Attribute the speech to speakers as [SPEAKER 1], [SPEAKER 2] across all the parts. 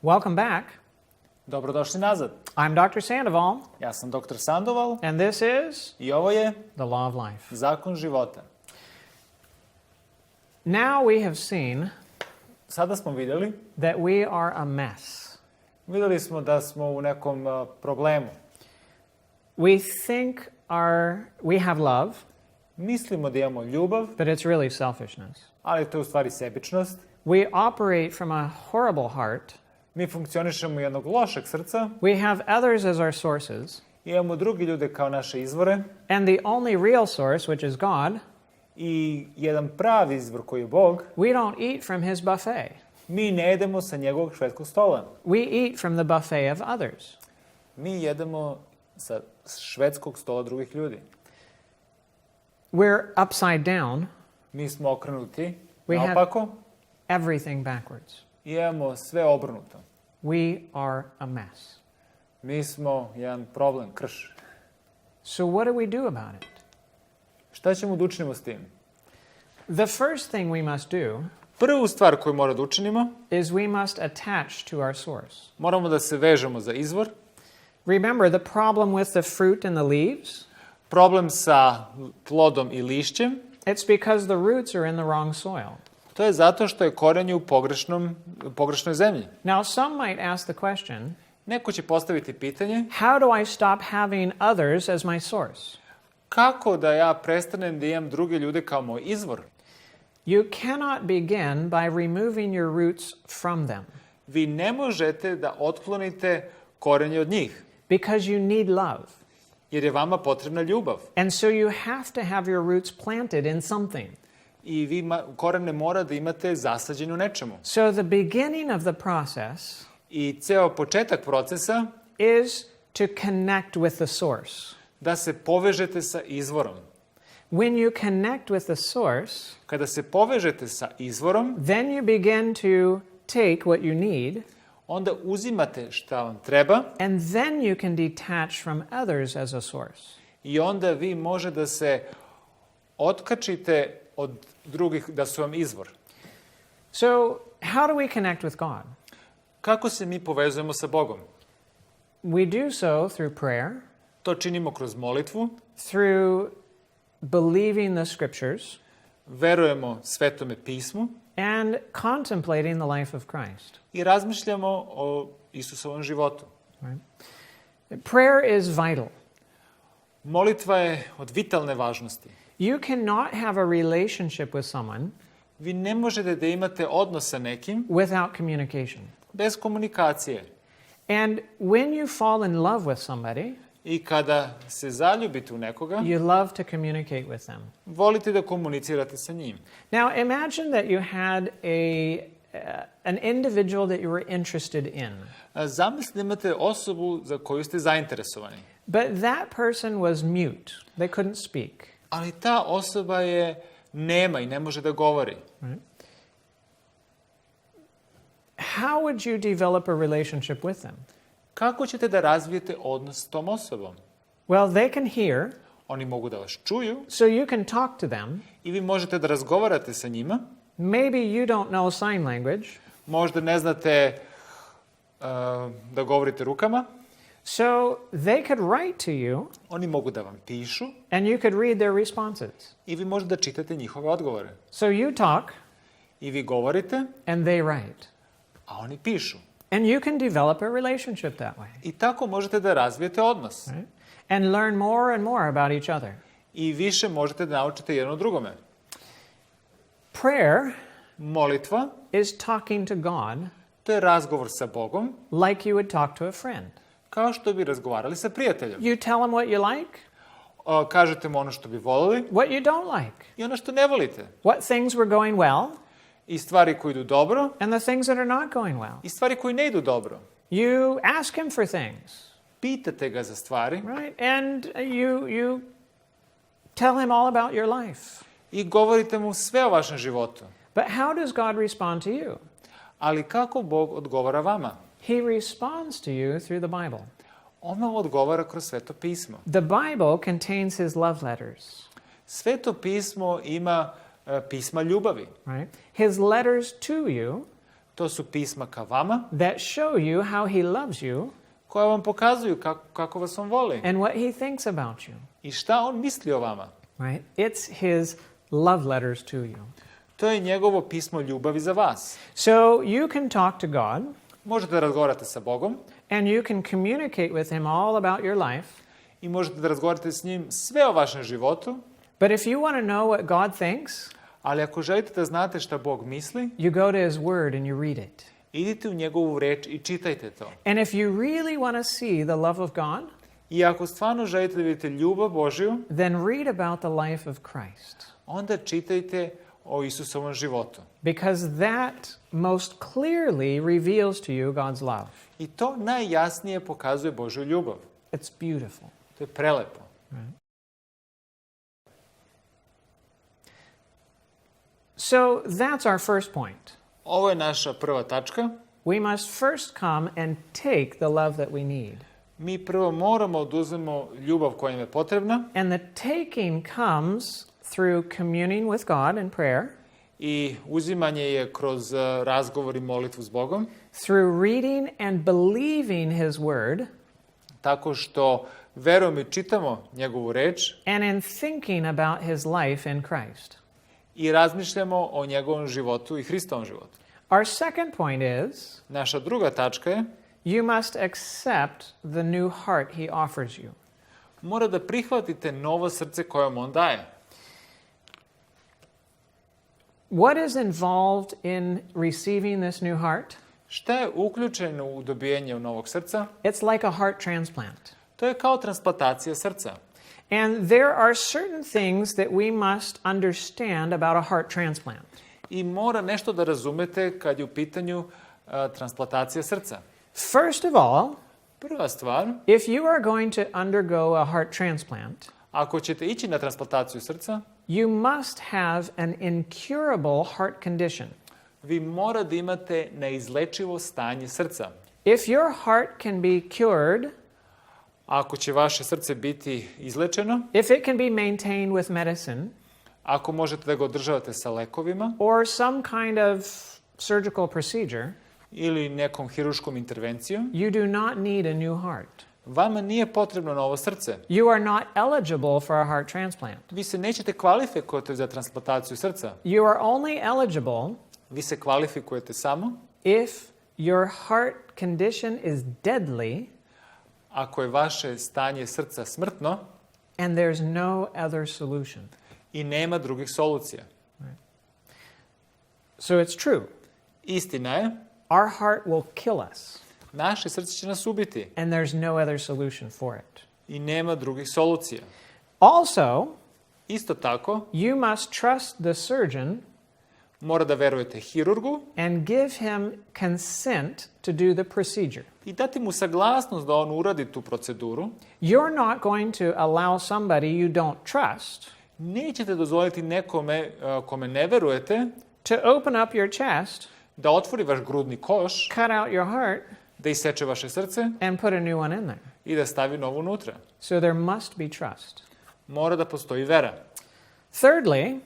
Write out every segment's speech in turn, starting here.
[SPEAKER 1] Welcome back.
[SPEAKER 2] Dobrodošli nazad.
[SPEAKER 1] I'm Dr. Sandoval,
[SPEAKER 2] Ja sam Dr. Sandoval
[SPEAKER 1] and this is
[SPEAKER 2] i ovo je
[SPEAKER 1] the Law of Life.
[SPEAKER 2] Zakon života.
[SPEAKER 1] Now we have seen
[SPEAKER 2] Sada smo vidjeli
[SPEAKER 1] that we are a mess.
[SPEAKER 2] Vidjeli smo da smo u nekom problemu.
[SPEAKER 1] We think we have love,
[SPEAKER 2] Mislimo da imamo ljubav,
[SPEAKER 1] but it's really selfishness.
[SPEAKER 2] ali to je u stvari sebičnost.
[SPEAKER 1] We operate from a horrible heart.
[SPEAKER 2] Mi funkcionišemo jednog lošeg srca,
[SPEAKER 1] We have others as our sources,
[SPEAKER 2] imamo drugi ljude kao naše izvore
[SPEAKER 1] and the only real source, which is God,
[SPEAKER 2] i jedan pravi izvor koji je Bog,
[SPEAKER 1] we don't eat from his buffet.
[SPEAKER 2] mi ne jedemo sa njegovog švedskog stola.
[SPEAKER 1] We eat from the buffet of others.
[SPEAKER 2] Mi jedemo sa švedskog stola drugih ljudi.
[SPEAKER 1] We're upside down.
[SPEAKER 2] Mi smo okrenuti
[SPEAKER 1] We have-
[SPEAKER 2] naopako
[SPEAKER 1] Everything backwards.
[SPEAKER 2] i imamo sve obrnuto.
[SPEAKER 1] We are a mess.
[SPEAKER 2] Mi smo jedan problem, krš.
[SPEAKER 1] So what do we do about it?
[SPEAKER 2] Šta ćemo da učinimo s tim?
[SPEAKER 1] The first thing we must do
[SPEAKER 2] Prvu stvar koju moramo da učinimo,
[SPEAKER 1] is we must attach to our source.
[SPEAKER 2] moramo da se vežemo za izvor.
[SPEAKER 1] Remember the problem with the fruit and the leaves?
[SPEAKER 2] Problem sa plodom i lišćem,
[SPEAKER 1] It's because the roots are in the wrong soil.
[SPEAKER 2] to je zato što je korenje u pogrešnoj zemlji.
[SPEAKER 1] Now some might ask the question,
[SPEAKER 2] Neko će postaviti pitanje,
[SPEAKER 1] how do I stop having others as my source?
[SPEAKER 2] kako da ja prestanem da imam druge ljude kao moj izvor?
[SPEAKER 1] You cannot begin by removing your roots from them
[SPEAKER 2] Vi ne možete da otklonite korenje od njih,
[SPEAKER 1] because you need love.
[SPEAKER 2] jer je vama potrebna ljubav.
[SPEAKER 1] And so you have to have your roots planted in something.
[SPEAKER 2] I vi korene mora da imate zasađene u nečemu.
[SPEAKER 1] So the beginning of the process
[SPEAKER 2] I ceo početak procesa
[SPEAKER 1] is to connect with the source.
[SPEAKER 2] da se povežete sa izvorom.
[SPEAKER 1] When you connect with the source,
[SPEAKER 2] Kada se povežete sa izvorom,
[SPEAKER 1] then you begin to take what you need,
[SPEAKER 2] onda uzimate šta vam treba
[SPEAKER 1] and then you can detach from others as a source.
[SPEAKER 2] i onda vi može da se otkačite od drugih da su vam izvor.
[SPEAKER 1] So, how do we connect with God?
[SPEAKER 2] Kako se mi povezujemo sa Bogom?
[SPEAKER 1] We do so through prayer,
[SPEAKER 2] To činimo kroz molitvu,
[SPEAKER 1] through believing the scriptures,
[SPEAKER 2] verujemo Svetome pismu
[SPEAKER 1] and contemplating the life of Christ.
[SPEAKER 2] i razmišljamo o Isusovom životu.
[SPEAKER 1] Right? Prayer is vital.
[SPEAKER 2] Molitva je od vitalne važnosti.
[SPEAKER 1] You cannot have a relationship with someone
[SPEAKER 2] Vi ne možete da imate odnos sa nekim
[SPEAKER 1] without communication.
[SPEAKER 2] bez komunikacije.
[SPEAKER 1] And when you fall in love with somebody,
[SPEAKER 2] I kada se zaljubite u nekoga,
[SPEAKER 1] you love to communicate with them.
[SPEAKER 2] volite da komunicirate sa njim.
[SPEAKER 1] Now, imagine that you had an individual that you were interested in,
[SPEAKER 2] Zamislite da imate osobu za koju ste zainteresovani,
[SPEAKER 1] but that person was mute. They couldn't speak.
[SPEAKER 2] ali ta osoba je nema i ne može da govori.
[SPEAKER 1] How would you develop a relationship with them?
[SPEAKER 2] Kako ćete da razvijete odnos s tom osobom?
[SPEAKER 1] Well, they can hear,
[SPEAKER 2] Oni mogu da vas čuju
[SPEAKER 1] so you can talk to them.
[SPEAKER 2] i vi možete da razgovarate sa njima.
[SPEAKER 1] Maybe you don't know sign language,
[SPEAKER 2] Možda ne znate da govorite rukama.
[SPEAKER 1] so they could write to you
[SPEAKER 2] Oni mogu da vam pišu
[SPEAKER 1] and you could read their responses.
[SPEAKER 2] i vi možete da čitate njihove odgovore.
[SPEAKER 1] So you talk
[SPEAKER 2] I vi govorite,
[SPEAKER 1] and they write.
[SPEAKER 2] a oni pišu.
[SPEAKER 1] And you can develop a relationship that way,
[SPEAKER 2] I tako možete da razvijete odnos.
[SPEAKER 1] right? And learn more and more about each other.
[SPEAKER 2] I više možete da naučite jedno drugome.
[SPEAKER 1] Prayer
[SPEAKER 2] Molitva,
[SPEAKER 1] is talking to God
[SPEAKER 2] to je razgovor sa Bogom,
[SPEAKER 1] like you would talk to a friend.
[SPEAKER 2] kao što bi razgovarali sa prijateljem.
[SPEAKER 1] You tell him what you like,
[SPEAKER 2] Kažete mu ono što bi volili
[SPEAKER 1] what you don't like,
[SPEAKER 2] i ono što ne volite.
[SPEAKER 1] what things were going well,
[SPEAKER 2] I stvari koje idu dobro
[SPEAKER 1] and the things that are not going well.
[SPEAKER 2] i stvari koje ne idu dobro.
[SPEAKER 1] You ask him for things,
[SPEAKER 2] Pitate ga za stvari
[SPEAKER 1] right? And you tell him all about your life.
[SPEAKER 2] i govorite mu sve o vašem životu.
[SPEAKER 1] But how does God respond to you?
[SPEAKER 2] Ali kako Bog odgovara vama?
[SPEAKER 1] He responds to you through the Bible.
[SPEAKER 2] On vam odgovara kroz Sveto pismo.
[SPEAKER 1] The Bible contains his love letters,
[SPEAKER 2] Sveto pismo ima pisma ljubavi.
[SPEAKER 1] right? His letters to you
[SPEAKER 2] To su pisma ka vama,
[SPEAKER 1] that show you how he loves you
[SPEAKER 2] koja vam pokazuju kako vas on voli
[SPEAKER 1] and what he thinks about you.
[SPEAKER 2] i šta on misli o vama.
[SPEAKER 1] Right? It's his love letters to you.
[SPEAKER 2] To je njegovo pismo ljubavi za vas.
[SPEAKER 1] So you can talk to God
[SPEAKER 2] Možete da razgovarate sa Bogom
[SPEAKER 1] and you can communicate with him all about your life.
[SPEAKER 2] i možete da razgovarate s njim sve o vašem životu,
[SPEAKER 1] But if you want to know what God thinks,
[SPEAKER 2] ali ako želite da znate šta Bog misli,
[SPEAKER 1] you go to his word and you read it.
[SPEAKER 2] idite u njegovu reč i čitajte to.
[SPEAKER 1] And if you really want to see the love of God,
[SPEAKER 2] I ako stvarno želite da vidite ljubav Božju,
[SPEAKER 1] then read about the life of Christ.
[SPEAKER 2] onda čitajte o Isusovom životu.
[SPEAKER 1] Because that most clearly reveals to you God's love.
[SPEAKER 2] I to najjasnije pokazuje Božju ljubav.
[SPEAKER 1] It's beautiful.
[SPEAKER 2] To je prelepo.
[SPEAKER 1] So that's our first point.
[SPEAKER 2] Ovo je naša prva tačka.
[SPEAKER 1] We must first come and take the love that we need.
[SPEAKER 2] Mi prvo moramo da uzmemo ljubav koja nam je potrebna
[SPEAKER 1] And the taking comes through communing with God in prayer,
[SPEAKER 2] i uzimanje je kroz razgovor i molitvu s Bogom,
[SPEAKER 1] through reading and believing his word,
[SPEAKER 2] tako što verujemo i čitamo njegovu reč
[SPEAKER 1] and in thinking about his life in Christ.
[SPEAKER 2] i razmišljamo o njegovom životu i Hristovom životu.
[SPEAKER 1] Our second point is,
[SPEAKER 2] Naša druga tačka je,
[SPEAKER 1] you must accept the new heart he offers you.
[SPEAKER 2] mora da prihvatite novo srce koje vam on daje.
[SPEAKER 1] What is involved in receiving this new heart?
[SPEAKER 2] Šta je uključeno u dobijenje novog srca?
[SPEAKER 1] It's like a heart transplant.
[SPEAKER 2] To je kao transplantacija srca.
[SPEAKER 1] And there are certain things that we must understand about a heart transplant.
[SPEAKER 2] I mora nešto da razumete kad je u pitanju transplantacija srca.
[SPEAKER 1] First of all,
[SPEAKER 2] Prva stvar,
[SPEAKER 1] if you are going to undergo a heart transplant,
[SPEAKER 2] ako ćete ići na transplantaciju srca,
[SPEAKER 1] you must have an incurable heart condition.
[SPEAKER 2] vi mora da imate neizlečivo stanje srca.
[SPEAKER 1] If your heart can be cured,
[SPEAKER 2] Ako će vaše srce biti izlečeno,
[SPEAKER 1] if it can be maintained with medicine,
[SPEAKER 2] ako možete da ga održavate sa lekovima
[SPEAKER 1] or some kind of surgical procedure,
[SPEAKER 2] ili nekom hiruškom intervencijom,
[SPEAKER 1] you do not need a new heart.
[SPEAKER 2] vama nije potrebno novo srce.
[SPEAKER 1] You are not eligible for a heart transplant.
[SPEAKER 2] Vi se nećete kvalifikovati za transplantaciju srca.
[SPEAKER 1] You are only eligible
[SPEAKER 2] Vi se kvalifikujete samo
[SPEAKER 1] if your heart condition is deadly
[SPEAKER 2] ako je vaše stanje srca smrtno
[SPEAKER 1] and there's no other solution.
[SPEAKER 2] i nema drugih solucija.
[SPEAKER 1] So it's true.
[SPEAKER 2] Istina je,
[SPEAKER 1] Our heart will kill us
[SPEAKER 2] naše srce će nas ubiti
[SPEAKER 1] and there's no other solution for it.
[SPEAKER 2] i nema drugih solucija.
[SPEAKER 1] Also,
[SPEAKER 2] Isto tako,
[SPEAKER 1] you must trust the surgeon
[SPEAKER 2] mora da verujete hirurgu
[SPEAKER 1] and give him consent to do the procedure.
[SPEAKER 2] i dati mu saglasnost da on uradi tu proceduru.
[SPEAKER 1] You're not going to allow somebody you don't trust
[SPEAKER 2] Nećete dozvoliti nekome kome ne verujete
[SPEAKER 1] to open up your chest,
[SPEAKER 2] da otvori vaš grudni koš,
[SPEAKER 1] cut out your heart,
[SPEAKER 2] da iseče vaše srce
[SPEAKER 1] and put a new one in there.
[SPEAKER 2] i da stavi novo unutra.
[SPEAKER 1] So there must be trust.
[SPEAKER 2] Mora da postoji vera.
[SPEAKER 1] Thirdly,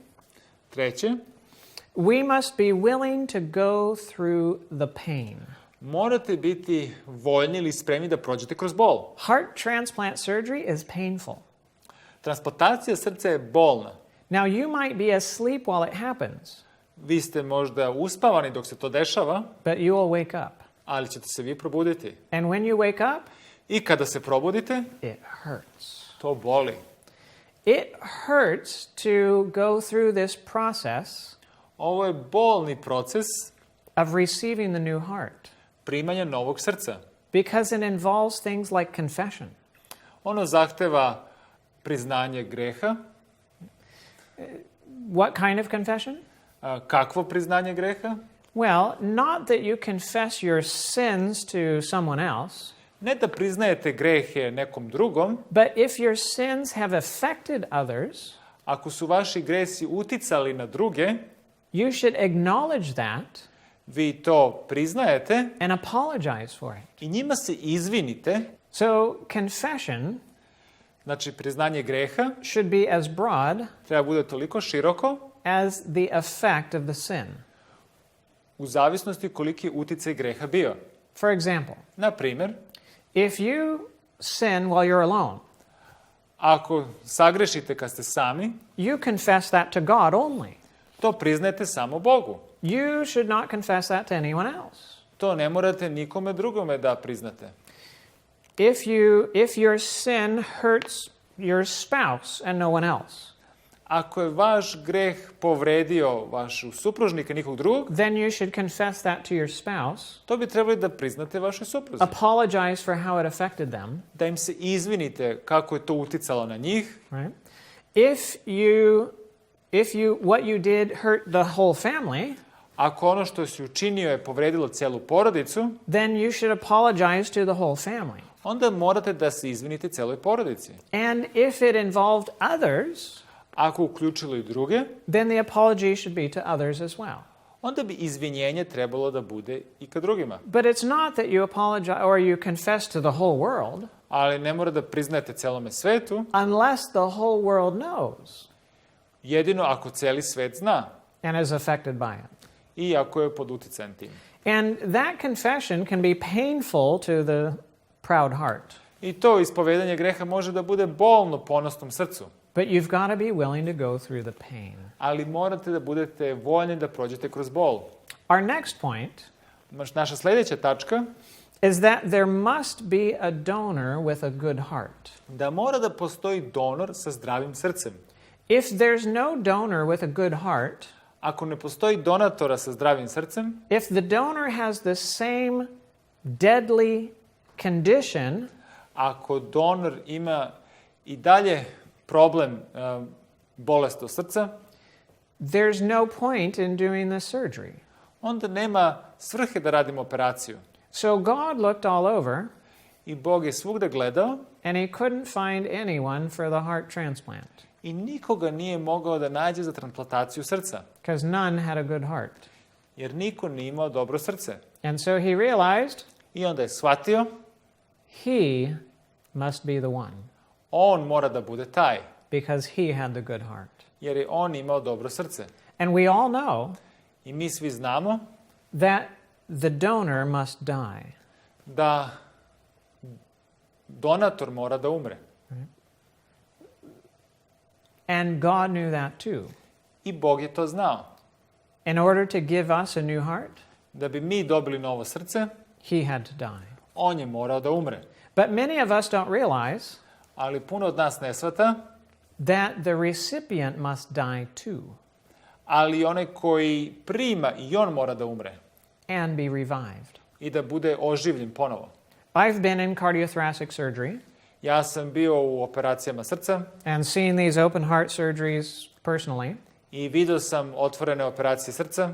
[SPEAKER 2] Treće,
[SPEAKER 1] we must be willing to go through the pain.
[SPEAKER 2] morate biti voljni ili spremni da prođete kroz bol.
[SPEAKER 1] Heart transplant surgery is painful.
[SPEAKER 2] Transplantacija srca je bolna.
[SPEAKER 1] Now, you might be asleep while it happens,
[SPEAKER 2] Vi ste možda uspavani dok se to dešava,
[SPEAKER 1] but you will wake up.
[SPEAKER 2] ali ćete se vi probuditi.
[SPEAKER 1] And when you wake up,
[SPEAKER 2] I kada se probudite,
[SPEAKER 1] it hurts.
[SPEAKER 2] to boli.
[SPEAKER 1] It hurts to go through this process
[SPEAKER 2] Ovo je bolni proces
[SPEAKER 1] of receiving the new heart
[SPEAKER 2] primanja novog srca.
[SPEAKER 1] because it involves things like confession.
[SPEAKER 2] Ono zahteva priznanje greha.
[SPEAKER 1] What kind of confession?
[SPEAKER 2] Kakvo priznanje greha?
[SPEAKER 1] Well, not that you confess your sins to someone else,
[SPEAKER 2] Ne da priznajete grehe nekom drugom,
[SPEAKER 1] but if your sins have affected others,
[SPEAKER 2] ako su vaši gresi uticali na druge,
[SPEAKER 1] you should acknowledge that
[SPEAKER 2] vi to priznajete
[SPEAKER 1] and apologize for it.
[SPEAKER 2] i njima se izvinite.
[SPEAKER 1] So, confession
[SPEAKER 2] Znači, priznanje greha
[SPEAKER 1] should be as broad
[SPEAKER 2] treba bude toliko široko
[SPEAKER 1] as the effect of the sin.
[SPEAKER 2] u zavisnosti koliki je uticaj greha bio.
[SPEAKER 1] For example,
[SPEAKER 2] Na primjer,
[SPEAKER 1] if you sin while you're alone,
[SPEAKER 2] ako sagrešite kad ste sami,
[SPEAKER 1] you confess that to God only.
[SPEAKER 2] to priznajte samo Bogu.
[SPEAKER 1] You should not confess that to anyone else.
[SPEAKER 2] To ne morate nikome drugome da priznate.
[SPEAKER 1] If your sin hurts your spouse and no one else,
[SPEAKER 2] Ako je vaš greh povredio vašu supružnika, nikog drugog,
[SPEAKER 1] then you should confess that to your spouse,
[SPEAKER 2] to bi trebali da priznate vašoj supruzi.
[SPEAKER 1] apologize for how it affected them,
[SPEAKER 2] Da im se izvinite kako je to uticalo na njih.
[SPEAKER 1] right? If what you did hurt the whole family,
[SPEAKER 2] Ako ono što si učinio je povredilo celu porodicu,
[SPEAKER 1] then you should apologize to the whole family.
[SPEAKER 2] onda morate da se izvinite celoj porodici.
[SPEAKER 1] And if it involved others,
[SPEAKER 2] Ako uključilo i druge,
[SPEAKER 1] then the apology should be to others as well.
[SPEAKER 2] onda bi izvinjenje trebalo da bude i ka drugima.
[SPEAKER 1] But it's not that you apologize or you confess to the whole world
[SPEAKER 2] Ali ne mora da priznajete celome svetu,
[SPEAKER 1] unless the whole world knows
[SPEAKER 2] jedino ako celi svet zna
[SPEAKER 1] and is affected by it.
[SPEAKER 2] i ako je pod uticajem tim.
[SPEAKER 1] And that confession can be painful to the proud heart.
[SPEAKER 2] I to ispovedanje greha može da bude bolno ponosnom srcu,
[SPEAKER 1] But you've got to be willing to go through the pain.
[SPEAKER 2] ali morate da budete voljni da prođete kroz bol.
[SPEAKER 1] Our next point
[SPEAKER 2] Naša sledeća tačka,
[SPEAKER 1] is that there must be a donor with a good heart.
[SPEAKER 2] da mora da postoji donor sa zdravim srcem.
[SPEAKER 1] If there's no donor with a good heart,
[SPEAKER 2] Ako ne postoji donatora sa zdravim srcem,
[SPEAKER 1] if the donor has the same deadly condition,
[SPEAKER 2] ako donor ima i dalje problem bolesti srca,
[SPEAKER 1] there's no point in doing the surgery.
[SPEAKER 2] onda nema svrhe da radimo operaciju.
[SPEAKER 1] So God looked all over,
[SPEAKER 2] I Bog je svugde gledao
[SPEAKER 1] and he couldn't find anyone for the heart transplant
[SPEAKER 2] i nikoga nije mogao da nađe za transplantaciju srca,
[SPEAKER 1] because none had a good heart.
[SPEAKER 2] jer niko nije imao dobro srce.
[SPEAKER 1] And so he realized
[SPEAKER 2] I onda je shvatio,
[SPEAKER 1] he must be the one
[SPEAKER 2] on mora da bude taj,
[SPEAKER 1] because he had the good heart.
[SPEAKER 2] jer je on imao dobro srce.
[SPEAKER 1] And we all know
[SPEAKER 2] I mi svi znamo
[SPEAKER 1] that the donor must die.
[SPEAKER 2] da donator mora da umre.
[SPEAKER 1] And God knew that too.
[SPEAKER 2] I Bog je to znao.
[SPEAKER 1] In order to give us a new heart,
[SPEAKER 2] Da bi mi dobili novo srce,
[SPEAKER 1] he had to die.
[SPEAKER 2] on je morao da umre.
[SPEAKER 1] But many of us don't realize
[SPEAKER 2] Ali puno od nas ne shvata,
[SPEAKER 1] that the recipient must die too
[SPEAKER 2] ali onaj koji prima i on mora da umre
[SPEAKER 1] and be revived.
[SPEAKER 2] i da bude oživljen ponovo.
[SPEAKER 1] I've been in cardiothoracic surgery
[SPEAKER 2] Ja sam bio u operacijama srca
[SPEAKER 1] and seen these open heart surgeries personally.
[SPEAKER 2] i vidio sam otvorene operacije srca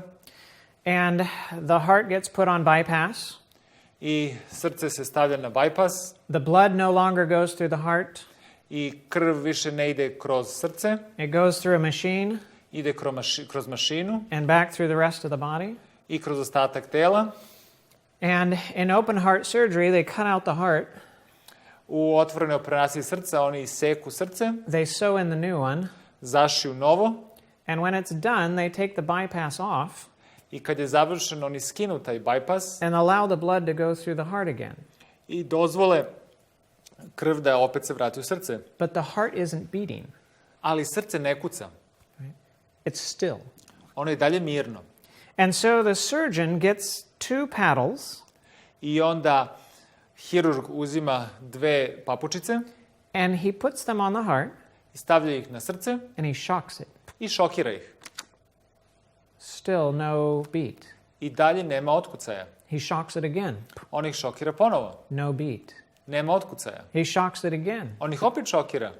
[SPEAKER 1] And the heart gets put on bypass.
[SPEAKER 2] i srce se stavlja na bypass
[SPEAKER 1] The blood no longer goes through the heart.
[SPEAKER 2] i krv više ne ide kroz srce,
[SPEAKER 1] It goes through a machine
[SPEAKER 2] ide kroz mašinu
[SPEAKER 1] and back through the rest of the body.
[SPEAKER 2] i kroz ostatak tela.
[SPEAKER 1] And in open heart surgery, they cut out the heart.
[SPEAKER 2] U otvorene operaciji srca oni iseku srce,
[SPEAKER 1] They sew in the new one.
[SPEAKER 2] zašiju novo
[SPEAKER 1] And when it's done, they take the bypass off
[SPEAKER 2] i kad je završen oni skinu taj bypass
[SPEAKER 1] and allow the blood to go through the heart again.
[SPEAKER 2] i dozvole krv da opet se vrati u srce.
[SPEAKER 1] But the heart isn't beating.
[SPEAKER 2] Ali srce ne kuca.
[SPEAKER 1] It's still.
[SPEAKER 2] Ono je dalje mirno.
[SPEAKER 1] And so the surgeon gets two paddles
[SPEAKER 2] I onda hirurg uzima dve papučice
[SPEAKER 1] and he puts them on the heart
[SPEAKER 2] i stavlja ih na srce
[SPEAKER 1] and he shocks it.
[SPEAKER 2] i šokira ih.
[SPEAKER 1] Still no beat.
[SPEAKER 2] I dalje nema otkucaja.
[SPEAKER 1] He shocks it again.
[SPEAKER 2] On ih šokira ponovo.
[SPEAKER 1] No beat.
[SPEAKER 2] Nema otkucaja.
[SPEAKER 1] He shocks it again.
[SPEAKER 2] On ih opet šokira.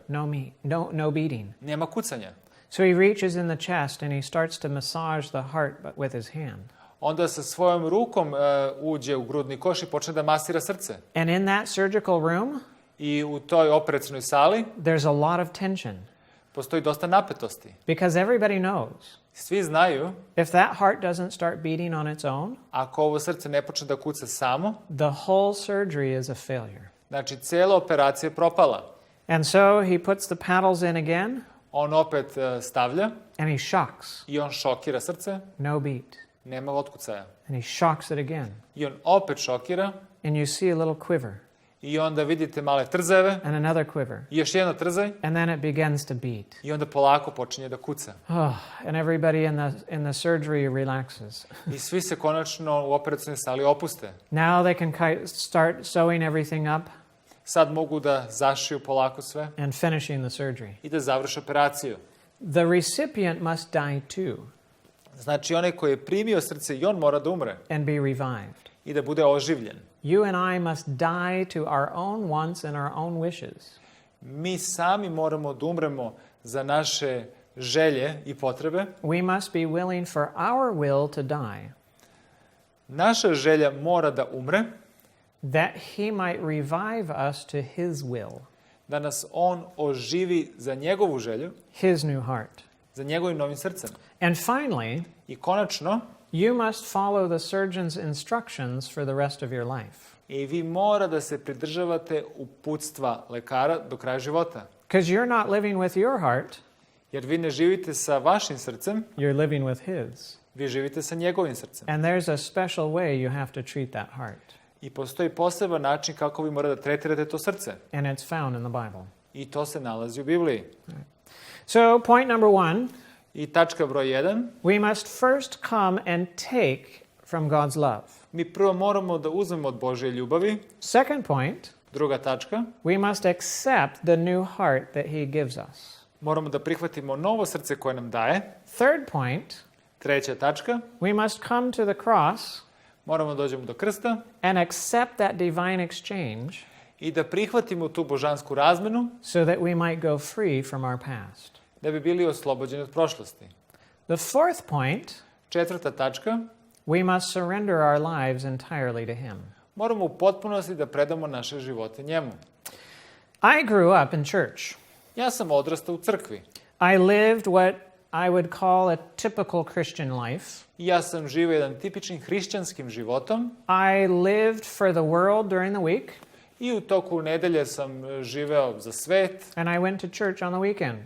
[SPEAKER 1] No beating.
[SPEAKER 2] Nema kucanja.
[SPEAKER 1] So he reaches in the chest and he starts to massage the heart but with his hand.
[SPEAKER 2] Onda sa svojom rukom uđe u grudni koš i počne da masira srce.
[SPEAKER 1] And in that surgical room,
[SPEAKER 2] I u toj operacionoj sali
[SPEAKER 1] there's a lot of tension
[SPEAKER 2] postoji dosta napetosti.
[SPEAKER 1] because everybody knows
[SPEAKER 2] Svi znaju,
[SPEAKER 1] if that heart doesn't start beating on its own,
[SPEAKER 2] ako ovo srce ne počne da kuca samo,
[SPEAKER 1] the whole surgery is a failure.
[SPEAKER 2] znači cijela operacija je propala.
[SPEAKER 1] And so he puts the paddles in again
[SPEAKER 2] On opet stavlja
[SPEAKER 1] and he shocks.
[SPEAKER 2] i on šokira srce.
[SPEAKER 1] No beat.
[SPEAKER 2] nema otkucaja.
[SPEAKER 1] And he shocks it again.
[SPEAKER 2] I on opet šokira
[SPEAKER 1] And you see a little quiver
[SPEAKER 2] i onda vidite male trzajeve
[SPEAKER 1] and another quiver.
[SPEAKER 2] i još jedno trzaj
[SPEAKER 1] And then it begins to beat.
[SPEAKER 2] i onda polako počinje da kuca.
[SPEAKER 1] Oh, and everybody in the surgery relaxes.
[SPEAKER 2] I svi se konačno u operacionoj sali opuste.
[SPEAKER 1] Now they can start sewing everything up
[SPEAKER 2] Sad mogu da zašiju polako sve
[SPEAKER 1] and finishing the surgery.
[SPEAKER 2] i da završe operaciju.
[SPEAKER 1] The recipient must die too
[SPEAKER 2] Znači, onaj koji je primio srce i on mora da umre
[SPEAKER 1] and be revived.
[SPEAKER 2] i da bude oživljen.
[SPEAKER 1] You and I must die to our own wants and our own wishes.
[SPEAKER 2] Mi sami moramo da umremo za naše želje i potrebe.
[SPEAKER 1] We must be willing for our will to die,
[SPEAKER 2] Naša želja mora da umre,
[SPEAKER 1] that he might revive us to his will,
[SPEAKER 2] da nas on oživi za njegovu želju,
[SPEAKER 1] his new heart.
[SPEAKER 2] za njegovim novim srcem.
[SPEAKER 1] And finally,
[SPEAKER 2] I konačno,
[SPEAKER 1] you must follow the surgeon's instructions for the rest of your life.
[SPEAKER 2] i vi mora da se pridržavate uputstva lekara do kraja života.
[SPEAKER 1] Because you're not living with your heart,
[SPEAKER 2] Jer vi ne živite sa vašim srcem,
[SPEAKER 1] you're living with his.
[SPEAKER 2] vi živite sa njegovim srcem.
[SPEAKER 1] And there's a special way you have to treat that heart.
[SPEAKER 2] I postoji poseban način kako vi morate da tretirate to srce.
[SPEAKER 1] And it's found in the Bible.
[SPEAKER 2] I to se nalazi u Bibliji.
[SPEAKER 1] So, point number 1,
[SPEAKER 2] I tačka broj 1.
[SPEAKER 1] we must first come and take from God's love.
[SPEAKER 2] Mi prvo moramo da uzmemo od Božje ljubavi.
[SPEAKER 1] Second point,
[SPEAKER 2] Druga tačka.
[SPEAKER 1] we must accept the new heart that he gives us.
[SPEAKER 2] Moramo da prihvatimo novo srce koje nam daje.
[SPEAKER 1] Third point,
[SPEAKER 2] Treća tačka.
[SPEAKER 1] we must come to the cross
[SPEAKER 2] Moramo da dođemo do krsta
[SPEAKER 1] and accept that divine exchange
[SPEAKER 2] i da prihvatimo tu božansku razmenu
[SPEAKER 1] so that we might go free from our past.
[SPEAKER 2] da bi bili oslobođeni od prošlosti.
[SPEAKER 1] The fourth point,
[SPEAKER 2] Četvrta tačka.
[SPEAKER 1] we must surrender our lives entirely to him.
[SPEAKER 2] Moramo u potpunosti da predamo naše živote njemu.
[SPEAKER 1] I grew up in church.
[SPEAKER 2] Ja sam odrastao u crkvi.
[SPEAKER 1] I lived what I would call a typical Christian life.
[SPEAKER 2] I ja sam živio jedan tipičnim hrišćanskim životom
[SPEAKER 1] I lived for the world during the week,
[SPEAKER 2] i u toku nedelje sam živeo za svet,
[SPEAKER 1] and I went to church on the weekend.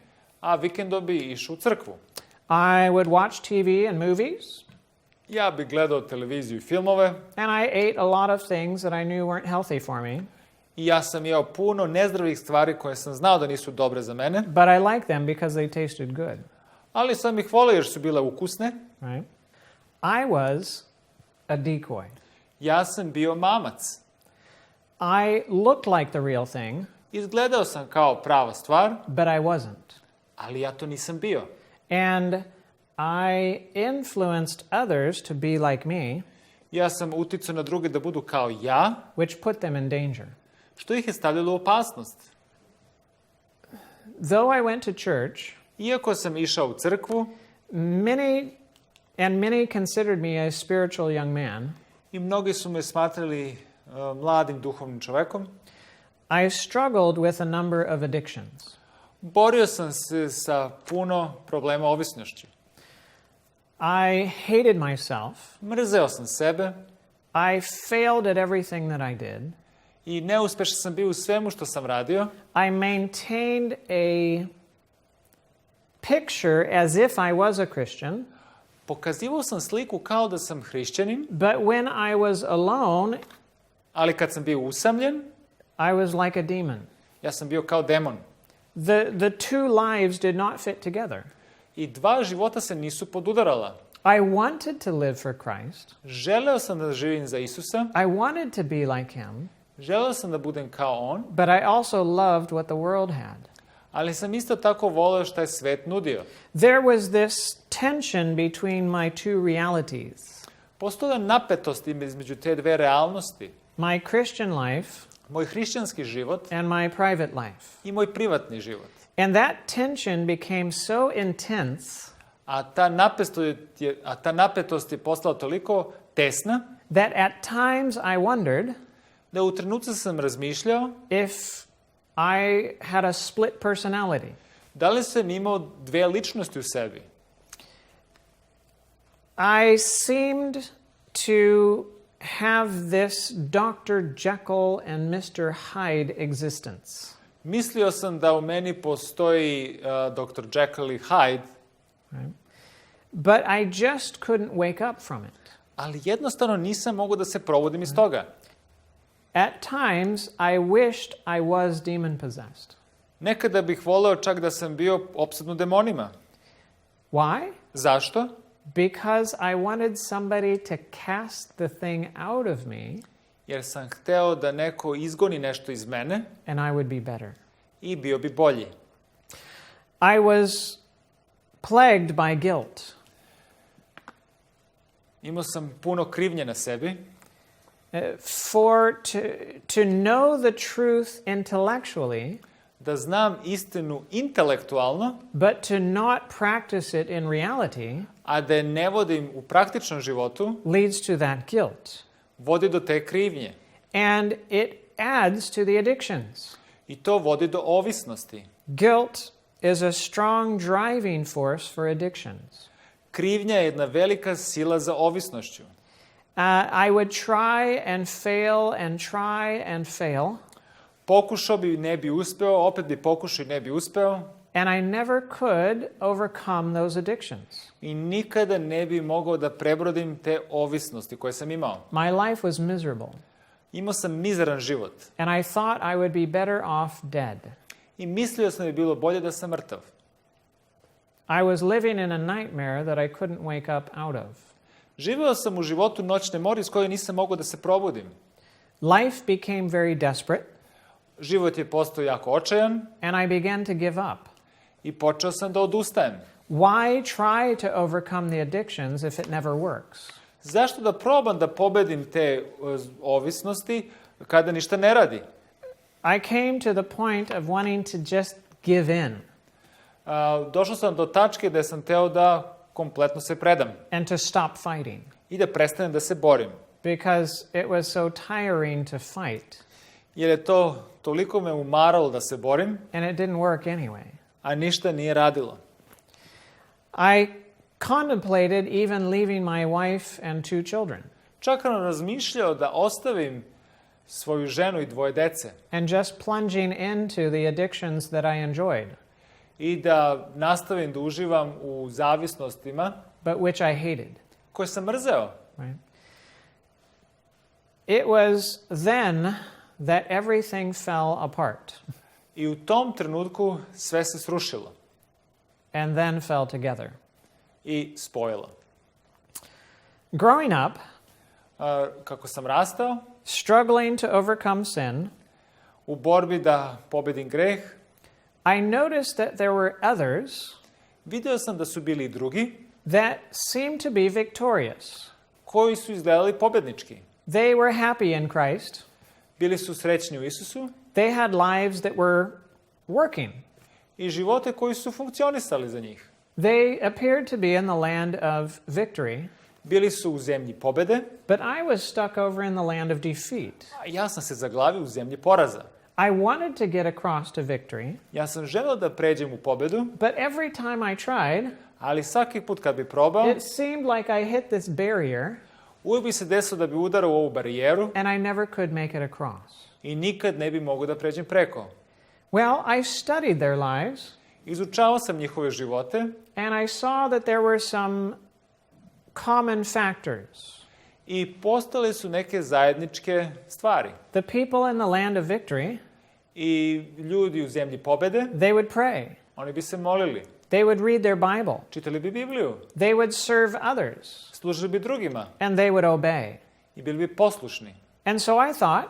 [SPEAKER 2] a vikendom bi išao u crkvu.
[SPEAKER 1] I would watch TV and movies,
[SPEAKER 2] Ja bih gledao televiziju i filmove
[SPEAKER 1] and I ate a lot of things that I knew weren't healthy for me,
[SPEAKER 2] i ja sam jeo puno nezdravih stvari koje sam znao da nisu dobre za mene,
[SPEAKER 1] but I liked them because they tasted good,
[SPEAKER 2] ali sam ih volio jer su bile ukusne.
[SPEAKER 1] right? I was a decoy.
[SPEAKER 2] Ja sam bio mamac.
[SPEAKER 1] I looked like the real thing,
[SPEAKER 2] Izgledao sam kao prava stvar,
[SPEAKER 1] but I wasn't.
[SPEAKER 2] ali ja to nisam bio.
[SPEAKER 1] And I influenced others to be like me,
[SPEAKER 2] Ja sam uticao na druge da budu kao ja,
[SPEAKER 1] which put them in danger.
[SPEAKER 2] što ih je stavljalo u opasnost.
[SPEAKER 1] Though I went to church,
[SPEAKER 2] Iako sam išao u crkvu
[SPEAKER 1] many considered me a spiritual young man,
[SPEAKER 2] i mnogi su me smatrali mladim duhovnim čovekom,
[SPEAKER 1] I struggled with a number of addictions.
[SPEAKER 2] borio sam se sa puno problema ovisnošću.
[SPEAKER 1] I hated myself.
[SPEAKER 2] Mrzeo sam sebe
[SPEAKER 1] I failed at everything that I did.
[SPEAKER 2] i neuspešan sam bio u svemu što sam radio.
[SPEAKER 1] I maintained a picture as if I was a Christian,
[SPEAKER 2] Pokazivao sam sliku kao da sam hrišćanin,
[SPEAKER 1] but when I was alone,
[SPEAKER 2] ali kad sam bio usamljen,
[SPEAKER 1] I was like a demon.
[SPEAKER 2] ja sam bio kao demon.
[SPEAKER 1] The two lives did not fit together.
[SPEAKER 2] I dva života se nisu podudarala.
[SPEAKER 1] I wanted to live for Christ.
[SPEAKER 2] Želeo sam da živim za Isusa,
[SPEAKER 1] I wanted to be like him,
[SPEAKER 2] želeo sam da budem kao on,
[SPEAKER 1] but I also loved what the world had.
[SPEAKER 2] ali sam isto tako voleo šta je svet nudio.
[SPEAKER 1] There was this tension between my two realities.
[SPEAKER 2] Postojala napetost između te dve realnosti.
[SPEAKER 1] My Christian life
[SPEAKER 2] Moj hrišćanski život
[SPEAKER 1] and my private life.
[SPEAKER 2] i moj privatni život.
[SPEAKER 1] And that tension became so intense
[SPEAKER 2] A ta napetost je postala toliko tesna
[SPEAKER 1] that at times I wondered
[SPEAKER 2] da u trenutku sam razmišljao
[SPEAKER 1] if I had a split personality.
[SPEAKER 2] da li sam imao dve ličnosti u sebi.
[SPEAKER 1] I seemed to have this Dr. Jekyll and Mr. Hyde existence.
[SPEAKER 2] Mislio sam da u meni postoji Dr. Jekyll i Hyde,
[SPEAKER 1] Right? but I just couldn't wake up from it.
[SPEAKER 2] Ali jednostavno nisam mogao da se probudim iz toga.
[SPEAKER 1] At times, I wished I was demon-possessed.
[SPEAKER 2] Nekada bih voleo čak da sam bio opsednut demonima.
[SPEAKER 1] Why?
[SPEAKER 2] Zašto?
[SPEAKER 1] Because I wanted somebody to cast the thing out of me,
[SPEAKER 2] Jer sam hteo da neko izgoni nešto iz mene
[SPEAKER 1] and I would be better.
[SPEAKER 2] i bio bi bolji.
[SPEAKER 1] I was plagued by guilt.
[SPEAKER 2] Imao sam puno krivnje na sebi.
[SPEAKER 1] To know the truth intellectually,
[SPEAKER 2] Da znam istinu intelektualno,
[SPEAKER 1] but to not practice it in reality,
[SPEAKER 2] a da je ne vodim u praktičnom životu,
[SPEAKER 1] leads to that guilt.
[SPEAKER 2] vodi do te krivnje.
[SPEAKER 1] And it adds to the addictions.
[SPEAKER 2] I to vodi do ovisnosti.
[SPEAKER 1] Guilt is a strong driving force for addictions.
[SPEAKER 2] Krivnja je jedna velika sila za ovisnošću.
[SPEAKER 1] I would try and fail and try and fail,
[SPEAKER 2] Pokušao bi, ne bi uspeo, opet bi pokušao i ne bi uspeo.
[SPEAKER 1] and I never could overcome those addictions.
[SPEAKER 2] I nikada ne bi mogao da prebrodim te ovisnosti koje sam imao.
[SPEAKER 1] My life was miserable,
[SPEAKER 2] Imao sam mizeran život.
[SPEAKER 1] and I thought I would be better off dead.
[SPEAKER 2] I mislio sam da bi bilo bolje da sam mrtav.
[SPEAKER 1] I was living in a nightmare that I couldn't wake up out of.
[SPEAKER 2] Živeo sam u životu noćne mori iz koje nisam mogao da se probudim.
[SPEAKER 1] Life became very desperate,
[SPEAKER 2] Život je postao jako očajan
[SPEAKER 1] and I began to give up.
[SPEAKER 2] i počeo sam da odustajem.
[SPEAKER 1] Why try to overcome the addictions if it never works?
[SPEAKER 2] Zašto da probam da pobedim te ovisnosti kada ništa ne radi?
[SPEAKER 1] I came to the point of wanting to just give in
[SPEAKER 2] Došao sam do tačke da sam teo da kompletno se predam
[SPEAKER 1] and to stop fighting
[SPEAKER 2] i da prestanem da se borim.
[SPEAKER 1] because it was so tiring to fight,
[SPEAKER 2] Jer je to toliko me umaralo da se borim,
[SPEAKER 1] and it didn't work anyway.
[SPEAKER 2] a ništa nije radilo.
[SPEAKER 1] I contemplated even leaving my wife and 2 children
[SPEAKER 2] Čak sam razmišljao da ostavim svoju ženu i 2 dece
[SPEAKER 1] and just plunging into the addictions that I enjoyed,
[SPEAKER 2] i da nastavim da uživam u zavisnostima
[SPEAKER 1] but which I hated.
[SPEAKER 2] koje sam mrzeo.
[SPEAKER 1] Right? It was then that everything fell apart
[SPEAKER 2] I u tom trenutku sve se srušilo
[SPEAKER 1] and then fell together.
[SPEAKER 2] i spojilo.
[SPEAKER 1] Growing up,
[SPEAKER 2] Kako sam rastao,
[SPEAKER 1] struggling to overcome sin,
[SPEAKER 2] u borbi da pobedim greh,
[SPEAKER 1] I noticed that there were others
[SPEAKER 2] video sam da su bili i drugi
[SPEAKER 1] that seemed to be victorious.
[SPEAKER 2] koji su izgledali pobednički.
[SPEAKER 1] They were happy in Christ.
[SPEAKER 2] Bili su srećni u Isusu
[SPEAKER 1] They had lives that were working.
[SPEAKER 2] i živote koji su funkcionisali za njih.
[SPEAKER 1] They appeared to be in the land of victory,
[SPEAKER 2] Bili su u zemlji pobede,
[SPEAKER 1] but I was stuck over in the land of defeat.
[SPEAKER 2] a ja sam se zaglavio u zemlji poraza.
[SPEAKER 1] I wanted to get across to victory,
[SPEAKER 2] Ja sam želeo da pređem u pobedu,
[SPEAKER 1] but every time I tried,
[SPEAKER 2] ali svaki put kad bi probao,
[SPEAKER 1] it seemed like I hit this barrier
[SPEAKER 2] uvijek bi se desilo da bi udarao u ovu barijeru
[SPEAKER 1] and I never could make it across.
[SPEAKER 2] i nikad ne bi mogao da pređem preko.
[SPEAKER 1] Well, I studied their lives
[SPEAKER 2] Izučavao sam njihove živote
[SPEAKER 1] and I saw that there were some common factors.
[SPEAKER 2] i postale su neke zajedničke stvari.
[SPEAKER 1] The people in the land of victory,
[SPEAKER 2] I ljudi u zemlji pobede,
[SPEAKER 1] they would pray.
[SPEAKER 2] oni bi se molili,
[SPEAKER 1] They would read their Bible.
[SPEAKER 2] čitali bi Bibliju,
[SPEAKER 1] They would serve others
[SPEAKER 2] služili bi drugima
[SPEAKER 1] and they would obey.
[SPEAKER 2] i bili bi poslušni.
[SPEAKER 1] And so I thought,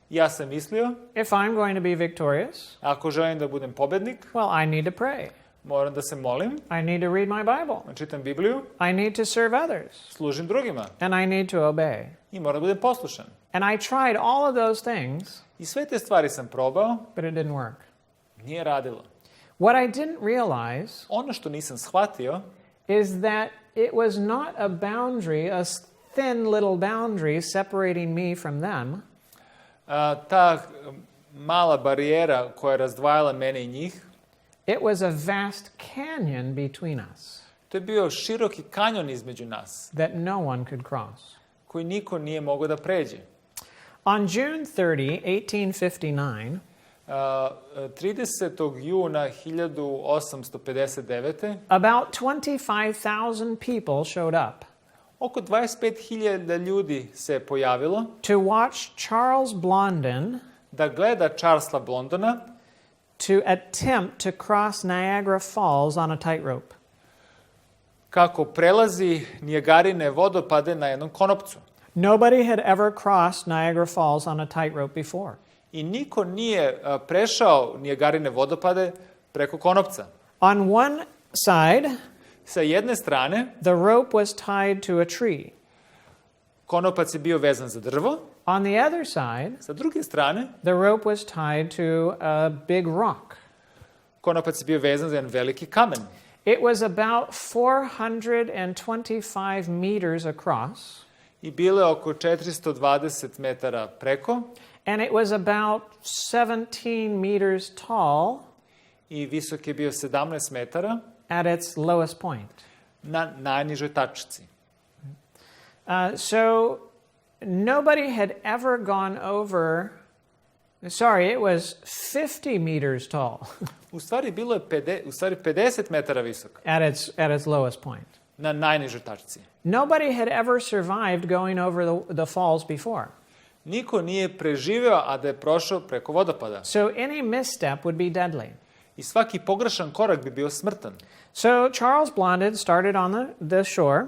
[SPEAKER 2] Ja sam mislio,
[SPEAKER 1] if I'm going to be victorious,
[SPEAKER 2] ako želim da budem pobednik,
[SPEAKER 1] well, I need to pray.
[SPEAKER 2] moram da se molim,
[SPEAKER 1] I need to read my Bible.
[SPEAKER 2] čitam Bibliju,
[SPEAKER 1] I need to serve others.
[SPEAKER 2] služim drugima
[SPEAKER 1] And I need to obey.
[SPEAKER 2] i moram da budem poslušan.
[SPEAKER 1] And I tried all of those things,
[SPEAKER 2] I sve te stvari sam probao,
[SPEAKER 1] but it didn't work.
[SPEAKER 2] nije radilo.
[SPEAKER 1] What I didn't realize
[SPEAKER 2] Ono što nisam shvatio
[SPEAKER 1] is that it was not a boundary, a thin little boundary separating me from them.
[SPEAKER 2] ta mala barijera koja je razdvajala mene i njih,
[SPEAKER 1] It was a vast canyon between us
[SPEAKER 2] to je bio široki kanjon između nas,
[SPEAKER 1] that no one could cross.
[SPEAKER 2] koji niko nije mogao da pređe.
[SPEAKER 1] On June 30, 1859,
[SPEAKER 2] 30. juna 1859.
[SPEAKER 1] about 25,000 people showed up
[SPEAKER 2] Oko 25.000 ljudi se pojavilo
[SPEAKER 1] to watch Charles Blondin
[SPEAKER 2] da gleda Charlesa Blondona
[SPEAKER 1] to attempt to cross Niagara Falls on a tightrope.
[SPEAKER 2] kako prelazi Nijagarine vodopade na jednom konopcu.
[SPEAKER 1] Nobody had ever crossed Niagara Falls on a tightrope before.
[SPEAKER 2] I niko nije prešao Nijagarine vodopade preko konopca.
[SPEAKER 1] On one side,
[SPEAKER 2] Sa jedne strane,
[SPEAKER 1] the rope was tied to a tree.
[SPEAKER 2] konopac je bio vezan za drvo,
[SPEAKER 1] On the other side,
[SPEAKER 2] sa druge strane,
[SPEAKER 1] the rope was tied to a big rock.
[SPEAKER 2] konopac je bio vezan za jedan veliki kamen.
[SPEAKER 1] It was about 425 meters across,
[SPEAKER 2] I bilo je oko 420 metara preko
[SPEAKER 1] and it was about 17 meters tall
[SPEAKER 2] i visok je bio 17 metara
[SPEAKER 1] at its lowest point.
[SPEAKER 2] na najnižoj tačci.
[SPEAKER 1] So nobody had ever gone over, sorry, it was 50 meters tall
[SPEAKER 2] U stvari bilo je 50 metara visok
[SPEAKER 1] at its lowest point.
[SPEAKER 2] na najnižoj tačci.
[SPEAKER 1] Nobody had ever survived going over the falls before.
[SPEAKER 2] Niko nije preživeo, a da je prošao preko vodopada.
[SPEAKER 1] So any misstep would be deadly.
[SPEAKER 2] I svaki pogrešan korak bi bio smrtan.
[SPEAKER 1] So Charles Blondin started on the shore,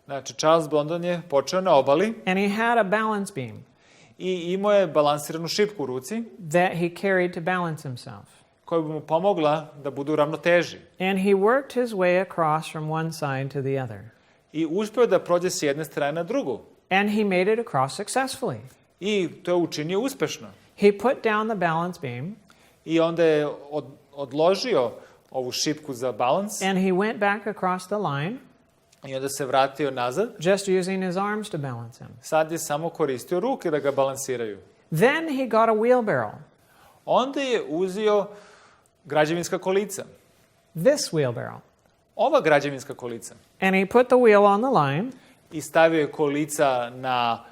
[SPEAKER 2] Znači, Charles Blondon je počeo na obali
[SPEAKER 1] and he had a balance beam
[SPEAKER 2] i imao je balansiranu šipku u ruci
[SPEAKER 1] that he carried to balance himself.
[SPEAKER 2] koja bi mu pomogla da bude u ravnoteži.
[SPEAKER 1] And he worked his way across from one side to the other.
[SPEAKER 2] I uspeo da prođe s jedne strane na drugu.
[SPEAKER 1] And he made it across successfully.
[SPEAKER 2] I to je učinio uspešno.
[SPEAKER 1] He put down the balance beam,
[SPEAKER 2] I onda je odložio ovu šipku za balans
[SPEAKER 1] and he went back across the line,
[SPEAKER 2] i onda se vratio nazad.
[SPEAKER 1] just using his arms to balance him.
[SPEAKER 2] Sad je samo koristio ruke da ga balansiraju.
[SPEAKER 1] Then he got a wheelbarrow,
[SPEAKER 2] Onda je uzeo građevinska kolica.
[SPEAKER 1] this wheelbarrow,
[SPEAKER 2] Ova građevinska kolica.
[SPEAKER 1] and he put the wheel on the line,
[SPEAKER 2] I stavio je kolica na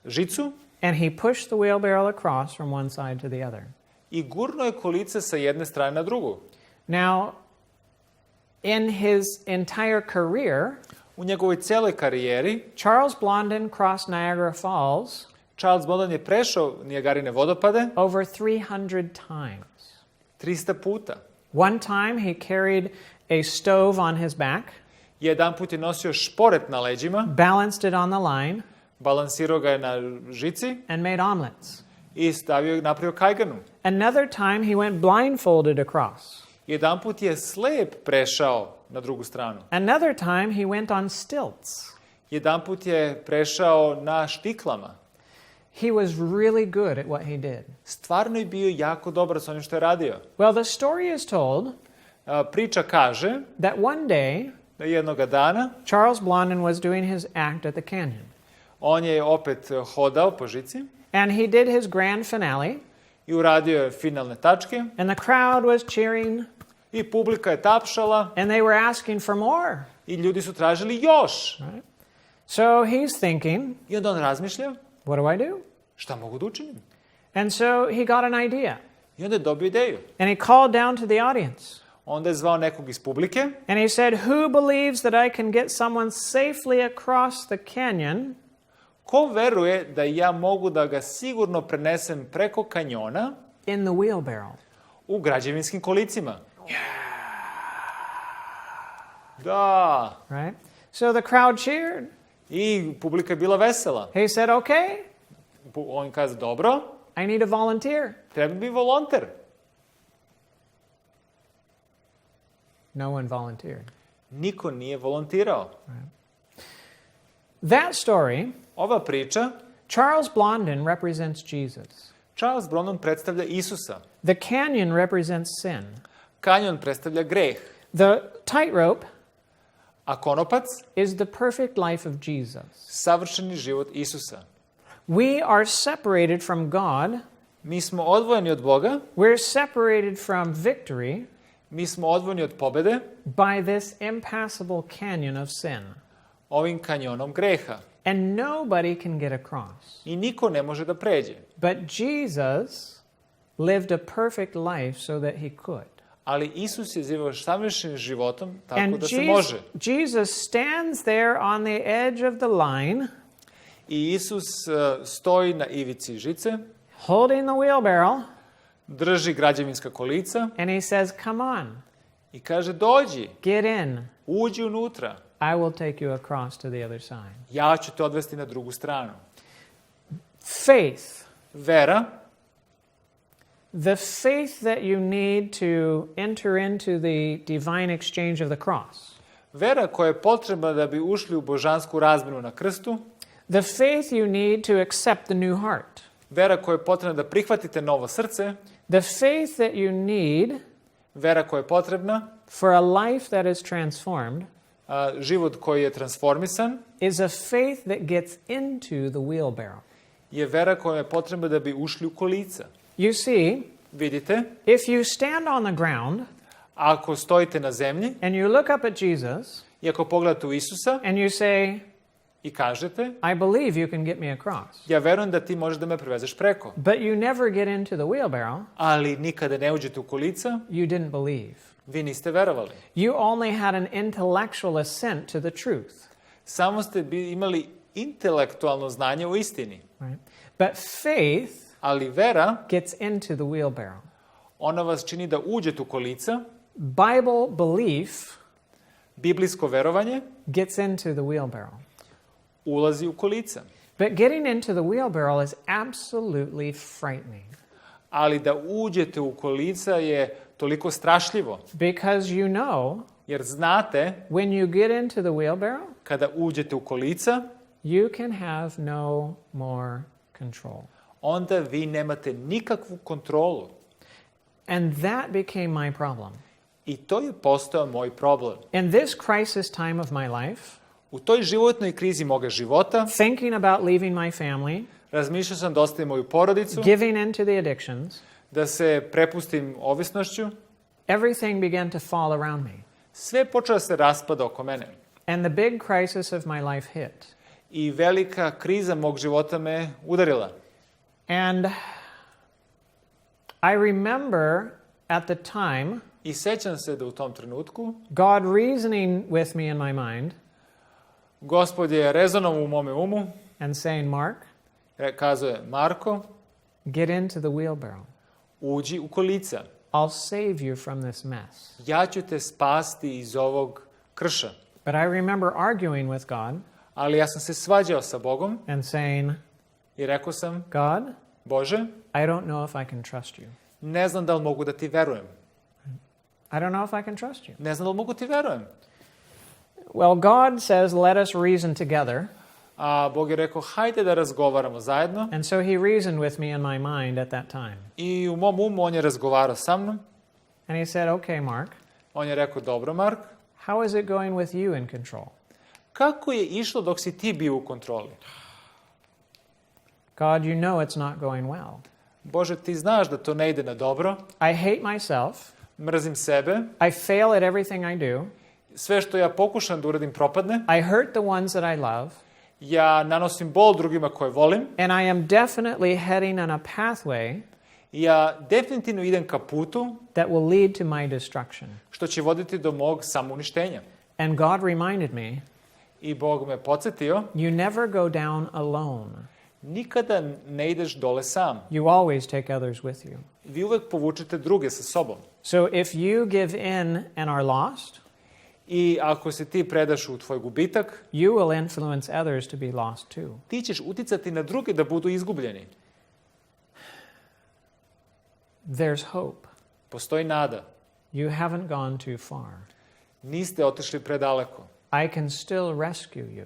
[SPEAKER 2] žicu
[SPEAKER 1] and he pushed the wheelbarrow across from one side to the other.
[SPEAKER 2] i gurnuo je kolica sa jedne strane na drugu.
[SPEAKER 1] Now, in his entire career,
[SPEAKER 2] U njegovoj celoj karijeri
[SPEAKER 1] Charles Blondin crossed Niagara Falls
[SPEAKER 2] Charles Blondon je prešao Nijagarine vodopade
[SPEAKER 1] over 300 times.
[SPEAKER 2] 300 puta.
[SPEAKER 1] One time he carried a stove on his back,
[SPEAKER 2] Jedan put je nosio šporet na leđima,
[SPEAKER 1] balanced it on the line,
[SPEAKER 2] balansirao ga je na žici
[SPEAKER 1] and made omelets.
[SPEAKER 2] i napravio kajganu.
[SPEAKER 1] Another time he went blindfolded across.
[SPEAKER 2] Jedan put je slep prešao na drugu stranu.
[SPEAKER 1] Another time he went on stilts.
[SPEAKER 2] Jedan put je prešao na štiklama.
[SPEAKER 1] He was really good at what he did.
[SPEAKER 2] Stvarno je bio jako dobar sa onim što je radio.
[SPEAKER 1] Well, the story is told
[SPEAKER 2] Priča kaže
[SPEAKER 1] that one day
[SPEAKER 2] da jednoga dana
[SPEAKER 1] Charles Blondin was doing his act at the canyon.
[SPEAKER 2] on je opet hodao po žici
[SPEAKER 1] And he did his grand finale,
[SPEAKER 2] i uradio je finalne tačke
[SPEAKER 1] and the crowd was cheering,
[SPEAKER 2] i publika je tapšala
[SPEAKER 1] and they were asking for more.
[SPEAKER 2] i ljudi su tražili još.
[SPEAKER 1] So he's thinking,
[SPEAKER 2] I onda on razmišlja,
[SPEAKER 1] what do I do?
[SPEAKER 2] šta mogu da učinim?
[SPEAKER 1] And so he got an idea,
[SPEAKER 2] I onda je dobio ideju.
[SPEAKER 1] and he called down to the audience,
[SPEAKER 2] Onda je zvao nekog iz publike
[SPEAKER 1] and he said, who believes that I can get someone safely across the canyon
[SPEAKER 2] ko veruje da ja mogu da ga sigurno prenesem preko kanjona
[SPEAKER 1] in the wheelbarrow?
[SPEAKER 2] u građevinskim kolicima. Da.
[SPEAKER 1] Right? So the crowd cheered.
[SPEAKER 2] I publika je bila vesela.
[SPEAKER 1] He said, okay,
[SPEAKER 2] On kaže, dobro,
[SPEAKER 1] I need a volunteer.
[SPEAKER 2] treba bi volonter.
[SPEAKER 1] No one volunteered.
[SPEAKER 2] Niko nije volontirao.
[SPEAKER 1] That story,
[SPEAKER 2] Ova priča,
[SPEAKER 1] Charles Blondin represents Jesus.
[SPEAKER 2] Charles Blondon predstavlja Isusa.
[SPEAKER 1] The canyon represents sin.
[SPEAKER 2] Kanjon predstavlja greh.
[SPEAKER 1] The tightrope
[SPEAKER 2] A konopac,
[SPEAKER 1] is the perfect life of Jesus.
[SPEAKER 2] savršeni život Isusa.
[SPEAKER 1] We are separated from God.
[SPEAKER 2] Mi smo odvojeni od Boga,
[SPEAKER 1] We're separated from victory
[SPEAKER 2] mi smo odvojeni od pobede
[SPEAKER 1] by this impassable canyon of sin.
[SPEAKER 2] ovim kanjonom greha.
[SPEAKER 1] And nobody can get across.
[SPEAKER 2] I niko ne može da pređe.
[SPEAKER 1] But Jesus lived a perfect life so that he could.
[SPEAKER 2] Ali Isus je živio savršenim životom tako
[SPEAKER 1] And
[SPEAKER 2] da se može.
[SPEAKER 1] Jesus stands there on the edge of the line,
[SPEAKER 2] I Isus stoji na ivici žice,
[SPEAKER 1] holding the wheelbarrow,
[SPEAKER 2] drži građevinska kolica
[SPEAKER 1] and he says, "Come on,
[SPEAKER 2] i kaže dođi,
[SPEAKER 1] get in.
[SPEAKER 2] uđi unutra,
[SPEAKER 1] I will take you across to the other side."
[SPEAKER 2] ja ću te odvesti na drugu stranu.
[SPEAKER 1] Faith.
[SPEAKER 2] Vera,
[SPEAKER 1] The faith that you need to enter into the divine exchange of the cross.
[SPEAKER 2] vera koja je potrebna da bi ušli u božansku razmenu na krstu,
[SPEAKER 1] The faith you need to accept the new heart.
[SPEAKER 2] vera koja je potrebna da prihvatite novo srce,
[SPEAKER 1] The faith that you need
[SPEAKER 2] vera koja je potrebna,
[SPEAKER 1] for a life that is transformed
[SPEAKER 2] život koji je transformisan,
[SPEAKER 1] is a faith that gets into the wheelbarrow.
[SPEAKER 2] je vera koja je potrebna da bi ušli u kolica.
[SPEAKER 1] You see,
[SPEAKER 2] Vidite,
[SPEAKER 1] if you stand on the ground
[SPEAKER 2] ako stojite na zemlji
[SPEAKER 1] and you look up at Jesus
[SPEAKER 2] i ako pogledate u Isusa
[SPEAKER 1] and you say,
[SPEAKER 2] i kažete,
[SPEAKER 1] "I believe you can get me across,"
[SPEAKER 2] ja verujem da ti možeš da me prevezeš preko,
[SPEAKER 1] but you never get into the wheelbarrow,
[SPEAKER 2] ali nikada ne uđete u kolica,
[SPEAKER 1] you didn't believe.
[SPEAKER 2] vi niste verovali.
[SPEAKER 1] You only had an intellectual assent to the truth.
[SPEAKER 2] Samo ste imali intelektualno znanje o istini.
[SPEAKER 1] Right? But faith
[SPEAKER 2] Ali vera,
[SPEAKER 1] gets into the wheelbarrow.
[SPEAKER 2] ona vas čini da uđete u kolica,
[SPEAKER 1] Bible belief
[SPEAKER 2] biblijsko verovanje
[SPEAKER 1] gets into the wheelbarrow.
[SPEAKER 2] ulazi u kolica.
[SPEAKER 1] But getting into the wheelbarrow is absolutely frightening
[SPEAKER 2] Ali da uđete u kolica je toliko strašljivo,
[SPEAKER 1] because you know
[SPEAKER 2] jer znate,
[SPEAKER 1] when you get into the wheelbarrow,
[SPEAKER 2] kada uđete u kolica,
[SPEAKER 1] you can have no more control.
[SPEAKER 2] onda vi nemate nikakvu kontrolu.
[SPEAKER 1] And that became my problem.
[SPEAKER 2] I to je postao moj problem.
[SPEAKER 1] In this crisis time of my life,
[SPEAKER 2] U toj životnoj krizi moga života,
[SPEAKER 1] thinking about leaving my family,
[SPEAKER 2] razmišljao sam da ostavim moju porodicu,
[SPEAKER 1] giving into the addictions,
[SPEAKER 2] da se prepustim ovisnošću.
[SPEAKER 1] everything began to fall around me.
[SPEAKER 2] Sve počeo da se raspada oko mene.
[SPEAKER 1] And the big crisis of my life hit.
[SPEAKER 2] I velika kriza mog života me udarila.
[SPEAKER 1] And I remember at the time
[SPEAKER 2] I sećam se da u tom trenutku
[SPEAKER 1] God reasoning with me in my mind
[SPEAKER 2] Gospod je rezonovao u mome umu,
[SPEAKER 1] and saying, "Mark,
[SPEAKER 2] kazao je, Marko,
[SPEAKER 1] get into the wheelbarrow.
[SPEAKER 2] uđi u kolica.
[SPEAKER 1] I'll save you from this mess."
[SPEAKER 2] Ja ću te spasti iz ovog krša.
[SPEAKER 1] But I remember arguing with God
[SPEAKER 2] Ali ja sam se svađao sa Bogom
[SPEAKER 1] and saying,
[SPEAKER 2] i rekao sam,
[SPEAKER 1] "God,
[SPEAKER 2] Bože,
[SPEAKER 1] I don't know if I can trust you.
[SPEAKER 2] ne znam da li mogu da ti verujem.
[SPEAKER 1] I don't know if I can trust you."
[SPEAKER 2] Ne znam da li mogu ti verujem.
[SPEAKER 1] Well, God says, "Let us reason together."
[SPEAKER 2] A Bog je rekao, hajde da razgovaramo zajedno.
[SPEAKER 1] And so he reasoned with me in my mind at that time.
[SPEAKER 2] I u mom umu on je razgovarao sa mnom.
[SPEAKER 1] And he said, "Okay, Mark,
[SPEAKER 2] On je rekao, dobro, Mark,
[SPEAKER 1] how is it going with you in control?
[SPEAKER 2] kako je išlo dok si ti bio u kontroli?
[SPEAKER 1] God, you know it's not going well.
[SPEAKER 2] Bože, ti znaš da to ne ide na dobro.
[SPEAKER 1] I hate myself.
[SPEAKER 2] Mrzim sebe.
[SPEAKER 1] I fail at everything I do.
[SPEAKER 2] Sve što ja pokušam da uradim propadne.
[SPEAKER 1] I hurt the ones that I love.
[SPEAKER 2] Ja nanosim bol drugima koje volim.
[SPEAKER 1] And I am definitely heading on a pathway
[SPEAKER 2] Ja definitivno idem ka putu
[SPEAKER 1] that will lead to my destruction.
[SPEAKER 2] što će voditi do mog samouništenja.
[SPEAKER 1] And God reminded me,
[SPEAKER 2] I Bog me podsjetio,
[SPEAKER 1] you never go down alone.
[SPEAKER 2] nikada ne ideš dole sam.
[SPEAKER 1] You always take others with you.
[SPEAKER 2] Vi uvek povučete druge sa sobom.
[SPEAKER 1] So if you give in and are lost,
[SPEAKER 2] I ako se ti predaš u tvoj gubitak,
[SPEAKER 1] you will influence others to be lost too.
[SPEAKER 2] ti ćeš uticati na druge da budu izgubljeni.
[SPEAKER 1] There's hope.
[SPEAKER 2] Postoji nada.
[SPEAKER 1] You haven't gone too far.
[SPEAKER 2] Niste otišli predaleko.
[SPEAKER 1] I can still rescue you,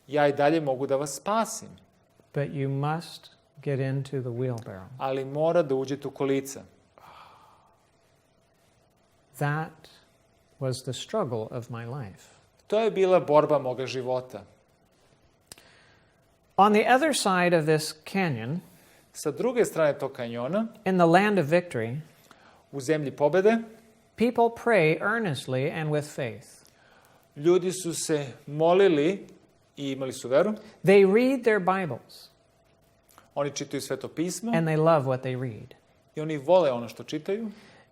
[SPEAKER 2] Ja i dalje mogu da vas spasim,
[SPEAKER 1] but you must get into the wheelbarrow.
[SPEAKER 2] ali mora da uđete u kolica.
[SPEAKER 1] That was the struggle of my life.
[SPEAKER 2] To je bila borba moga života.
[SPEAKER 1] On the other side of this canyon,
[SPEAKER 2] Sa druge strane tog kanjona,
[SPEAKER 1] in the land of victory,
[SPEAKER 2] u zemlji pobede,
[SPEAKER 1] people pray earnestly and with faith.
[SPEAKER 2] ljudi su se molili i imali su veru.
[SPEAKER 1] They read their Bibles
[SPEAKER 2] Oni čitaju Sveto pismo
[SPEAKER 1] and they love what they read.
[SPEAKER 2] i oni vole ono što čitaju.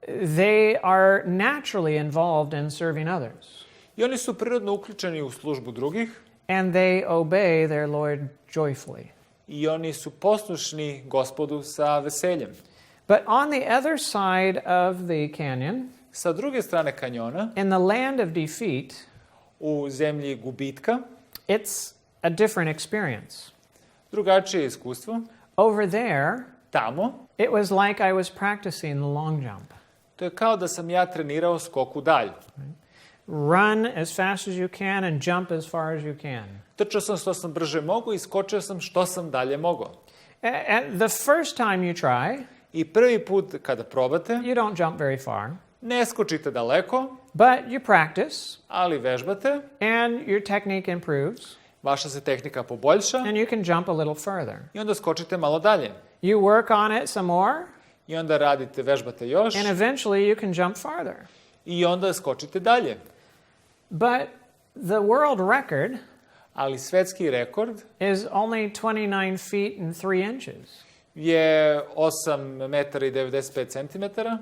[SPEAKER 1] They are naturally involved in serving others.
[SPEAKER 2] I oni su prirodno uključeni u službu drugih.
[SPEAKER 1] And they obey their Lord joyfully.
[SPEAKER 2] I oni su poslušni Gospodu sa veseljem.
[SPEAKER 1] But on the other side of the canyon,
[SPEAKER 2] Sa druge strane kanjona,
[SPEAKER 1] in the land of defeat,
[SPEAKER 2] u zemlji gubitka,
[SPEAKER 1] it's a different experience.
[SPEAKER 2] drugačije iskustvo.
[SPEAKER 1] Over there,
[SPEAKER 2] Tamo,
[SPEAKER 1] it was like I was practicing the long jump.
[SPEAKER 2] to je kao da sam ja trenirao skok u dalj.
[SPEAKER 1] Run as fast as you can and jump as far as you can.
[SPEAKER 2] Trčao sam što sam brže mogao i skočio sam što sam dalje mogao.
[SPEAKER 1] And the first time you try,
[SPEAKER 2] I prvi put kada probate,
[SPEAKER 1] you don't jump very far,
[SPEAKER 2] ne skočite daleko,
[SPEAKER 1] but you practice
[SPEAKER 2] ali vežbate,
[SPEAKER 1] and your technique improves
[SPEAKER 2] vaša se tehnika poboljša
[SPEAKER 1] and you can jump a little further.
[SPEAKER 2] i onda skočite malo dalje.
[SPEAKER 1] You work on it some more
[SPEAKER 2] I onda radite, vežbate još
[SPEAKER 1] and eventually you can jump farther.
[SPEAKER 2] i onda skočite dalje.
[SPEAKER 1] But the world record
[SPEAKER 2] Ali svetski rekord
[SPEAKER 1] is only 29 feet and 3 inches.
[SPEAKER 2] je 8 metara i 95 centimetara.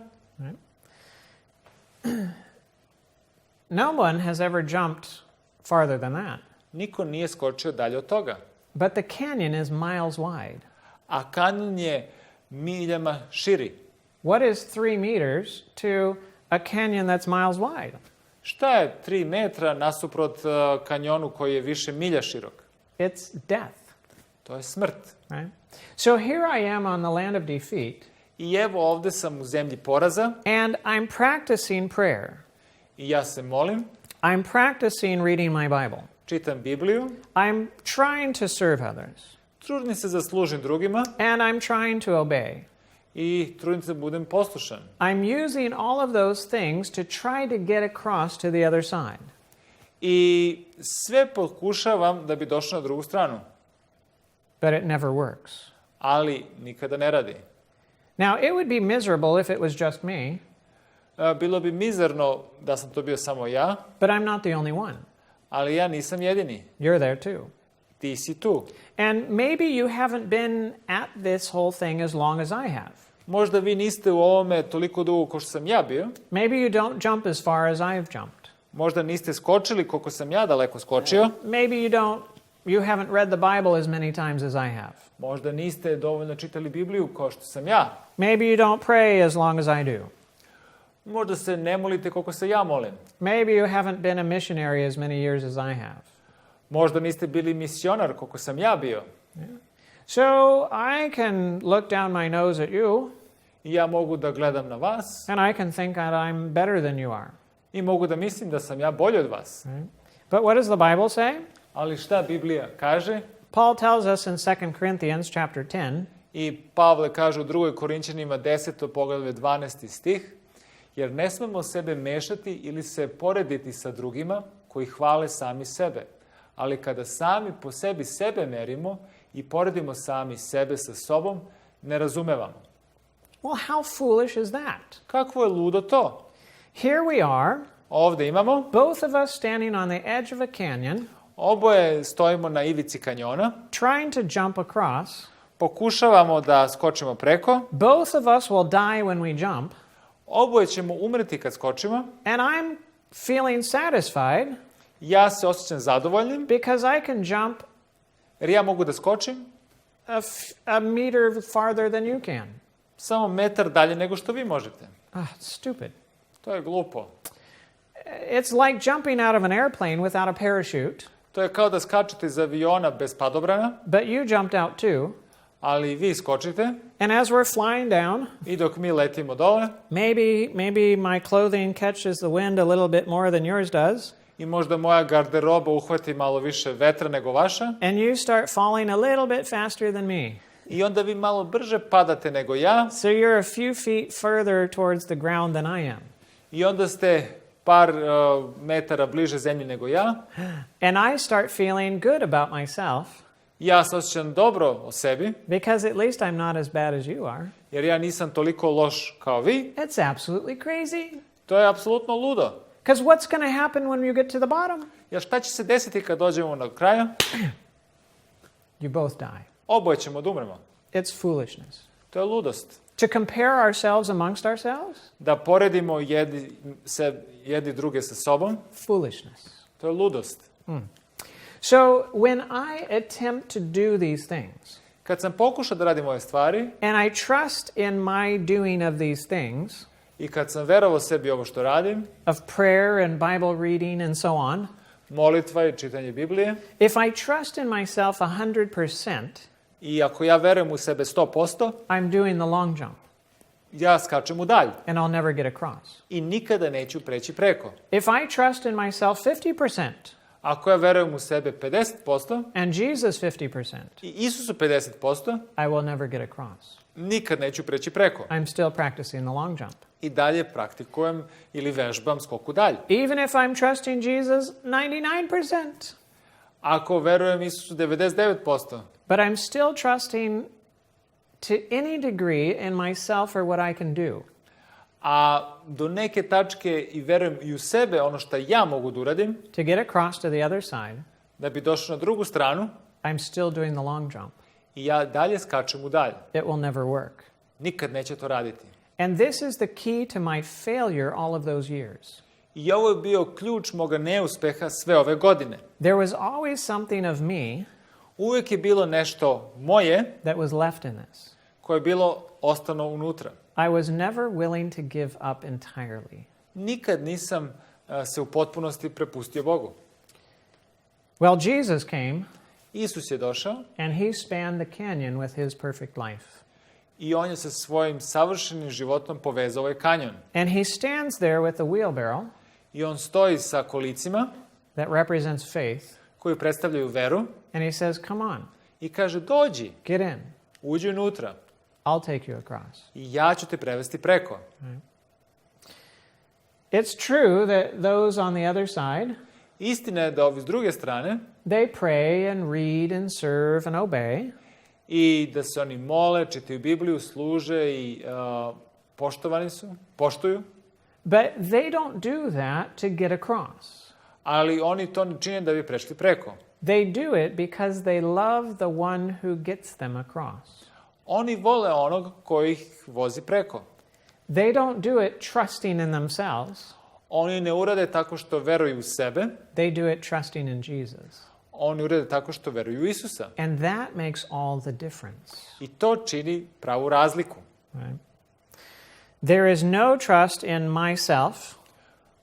[SPEAKER 1] No one has ever jumped farther than that.
[SPEAKER 2] Niko nije skočio dalje od toga.
[SPEAKER 1] But the canyon is miles wide.
[SPEAKER 2] A kanjon je miljama širi.
[SPEAKER 1] What is 3 meters to a canyon that's miles wide?
[SPEAKER 2] Šta je 3 metra nasuprot kanjonu koji je više milja širok?
[SPEAKER 1] It's death,
[SPEAKER 2] To je smrt.
[SPEAKER 1] right? So here I am on the land of defeat,
[SPEAKER 2] I evo ovde sam u zemlji poraza
[SPEAKER 1] and I'm practicing prayer.
[SPEAKER 2] i ja se molim,
[SPEAKER 1] I'm practicing reading my Bible.
[SPEAKER 2] čitam Bibliju,
[SPEAKER 1] I'm trying to serve others,
[SPEAKER 2] trudim se da služim drugima
[SPEAKER 1] and I'm trying to obey.
[SPEAKER 2] i trudim se da budem poslušan.
[SPEAKER 1] I'm using all of those things to try to get across to the other side.
[SPEAKER 2] I sve pokušavam da bi došao na drugu stranu,
[SPEAKER 1] But it never works.
[SPEAKER 2] ali nikada ne radi.
[SPEAKER 1] Now, it would be miserable if it was just me,
[SPEAKER 2] Bilo bi mizerno da sam to bio samo ja,
[SPEAKER 1] but I'm not the only one.
[SPEAKER 2] ali ja nisam jedini.
[SPEAKER 1] You're there too.
[SPEAKER 2] Ti si tu.
[SPEAKER 1] And maybe you haven't been at this whole thing as long as I have.
[SPEAKER 2] Možda vi niste u ovome toliko dugo kao što sam ja bio.
[SPEAKER 1] Maybe you don't jump as far as I've jumped.
[SPEAKER 2] Možda niste skočili koliko sam ja daleko skočio.
[SPEAKER 1] Maybe you haven't read the Bible as many times as I have.
[SPEAKER 2] Možda niste dovoljno čitali Bibliju kao što sam ja.
[SPEAKER 1] Maybe you don't pray as long as I do.
[SPEAKER 2] Možda se ne molite koliko se ja molim.
[SPEAKER 1] Maybe you haven't been a missionary as many years as I have.
[SPEAKER 2] Možda niste bili misionar koliko sam ja bio.
[SPEAKER 1] So I can look down my nose at you,
[SPEAKER 2] I ja mogu da gledam na vas
[SPEAKER 1] and I can think that I'm better than you are.
[SPEAKER 2] i mogu da mislim da sam ja bolji od vas.
[SPEAKER 1] But what does the Bible say?
[SPEAKER 2] Ali šta Biblija kaže?
[SPEAKER 1] Paul tells us in 2 Corinthians chapter 10,
[SPEAKER 2] I Pavle kaže u 2. Korinćanima 10. poglavlje 12. stih, jer ne smemo sebe mešati ili se porediti sa drugima koji hvale sami sebe. Ali kada sami po sebi sebe merimo i poredimo sami sebe sa sobom, ne razumevamo.
[SPEAKER 1] well, how foolish is that?
[SPEAKER 2] Kakvo je ludo to?
[SPEAKER 1] Here we are,
[SPEAKER 2] Ovde imamo,
[SPEAKER 1] both of us standing on the edge of a canyon,
[SPEAKER 2] oboje stojimo na ivici kanjona,
[SPEAKER 1] trying to jump across.
[SPEAKER 2] pokušavamo da skočimo preko,
[SPEAKER 1] Both of us will die when we jump,
[SPEAKER 2] oboje ćemo umreti kad skočimo,
[SPEAKER 1] and I'm feeling satisfied
[SPEAKER 2] ja se osjećam zadovoljnim,
[SPEAKER 1] because I can jump
[SPEAKER 2] jer ja mogu da skočim
[SPEAKER 1] a meter farther than you can.
[SPEAKER 2] samo metar dalje nego što vi možete.
[SPEAKER 1] It's stupid.
[SPEAKER 2] To je glupo.
[SPEAKER 1] It's like jumping out of an airplane without a parachute,
[SPEAKER 2] To je kao da skačete iz aviona bez padobrana,
[SPEAKER 1] but you jumped out too.
[SPEAKER 2] ali vi skočite
[SPEAKER 1] And as we're flying down,
[SPEAKER 2] i dok mi letimo dole
[SPEAKER 1] maybe my clothing catches the wind a little bit more than yours does,
[SPEAKER 2] i možda moja garderoba uhvati malo više vetra nego vaša
[SPEAKER 1] and you start falling a little bit faster than me.
[SPEAKER 2] i onda vi malo brže padate nego ja
[SPEAKER 1] So you're a few feet further towards the ground than I am.
[SPEAKER 2] i onda ste par metara bliže zemlji nego ja.
[SPEAKER 1] And I start feeling good about myself
[SPEAKER 2] Ja se osjećam dobro o sebi,
[SPEAKER 1] because at least I'm not as bad as you are.
[SPEAKER 2] jer ja nisam toliko loš kao vi.
[SPEAKER 1] It's absolutely crazy.
[SPEAKER 2] To je apsolutno ludo.
[SPEAKER 1] Because what's going to happen when you get to the bottom?
[SPEAKER 2] Jer šta će se desiti kad dođemo na kraja?
[SPEAKER 1] You both die.
[SPEAKER 2] Oboje ćemo da umremo.
[SPEAKER 1] It's foolishness.
[SPEAKER 2] To je ludost.
[SPEAKER 1] To compare ourselves amongst ourselves?
[SPEAKER 2] Da poredimo jedni druge sa sobom,
[SPEAKER 1] Foolishness.
[SPEAKER 2] to je ludost.
[SPEAKER 1] So when I attempt to do these things,
[SPEAKER 2] Kad sam pokušao da radim ove stvari
[SPEAKER 1] and I trust in my doing of these things,
[SPEAKER 2] i kad sam verovao sebi ovo što radim,
[SPEAKER 1] of prayer and Bible reading and so on,
[SPEAKER 2] molitva i čitanje Biblije,
[SPEAKER 1] if I trust in myself 100%,
[SPEAKER 2] i ako ja verujem u sebe 100%,
[SPEAKER 1] I'm doing the long jump
[SPEAKER 2] ja skačem u dalj
[SPEAKER 1] and I'll never get across.
[SPEAKER 2] i nikada neću preći preko.
[SPEAKER 1] If I trust in myself 50%
[SPEAKER 2] Ako ja verujem u sebe 50%
[SPEAKER 1] and Jesus 50%,
[SPEAKER 2] i Isusu 50%,
[SPEAKER 1] I will never get across.
[SPEAKER 2] nikad neću preći preko.
[SPEAKER 1] I'm still practicing the long jump.
[SPEAKER 2] I dalje praktikujem ili vežbam skok u dalj.
[SPEAKER 1] Even if I'm trusting Jesus 99%,
[SPEAKER 2] Ako verujem Isusu 99%,
[SPEAKER 1] but I'm still trusting to any degree in myself or what I can do,
[SPEAKER 2] a do neke tačke i verujem i u sebe ono što ja mogu da uradim,
[SPEAKER 1] to get across to the other side,
[SPEAKER 2] da bi došao na drugu stranu,
[SPEAKER 1] I'm still doing the long jump.
[SPEAKER 2] i ja dalje skačem u dalj.
[SPEAKER 1] It will never work.
[SPEAKER 2] Nikad neće to raditi.
[SPEAKER 1] And this is the key to my failure all of those years.
[SPEAKER 2] I ovo je bio ključ moga neuspeha sve ove godine.
[SPEAKER 1] There was always something of me
[SPEAKER 2] Uvijek je bilo nešto moje
[SPEAKER 1] that was left in this.
[SPEAKER 2] koje je bilo ostano unutra.
[SPEAKER 1] I was never willing to give up entirely.
[SPEAKER 2] Nikad nisam se u potpunosti prepustio Bogu.
[SPEAKER 1] Well, Jesus came
[SPEAKER 2] Isus je došao
[SPEAKER 1] and he spanned the canyon with his perfect life.
[SPEAKER 2] i on je sa svojim savršenim životom povezao ovaj kanjon.
[SPEAKER 1] And he stands there with a wheelbarrow
[SPEAKER 2] I on stoji sa kolicima
[SPEAKER 1] that represents faith,
[SPEAKER 2] koji predstavljaju veru
[SPEAKER 1] and he says, "Come on,
[SPEAKER 2] i kaže dođi,
[SPEAKER 1] get in.
[SPEAKER 2] uđi unutra
[SPEAKER 1] I'll take you across."
[SPEAKER 2] i ja ću te prevesti preko.
[SPEAKER 1] It's true that those on the other side,
[SPEAKER 2] Istina je da ovi s druge strane
[SPEAKER 1] they pray and read and serve and obey,
[SPEAKER 2] i da se oni mole, čitaju Bibliju, služe i poštuju,
[SPEAKER 1] but they don't do that to get across.
[SPEAKER 2] ali oni to ne čine da bi prešli preko.
[SPEAKER 1] They do it because they love the one who gets them across.
[SPEAKER 2] Oni vole onog koji ih vozi preko.
[SPEAKER 1] They don't do it trusting in themselves.
[SPEAKER 2] Oni ne urade tako što veruju u sebe,
[SPEAKER 1] They do it trusting in Jesus.
[SPEAKER 2] oni urade tako što veruju u Isusa.
[SPEAKER 1] And that makes all the difference.
[SPEAKER 2] I to čini pravu razliku.
[SPEAKER 1] Right? There is no trust in myself,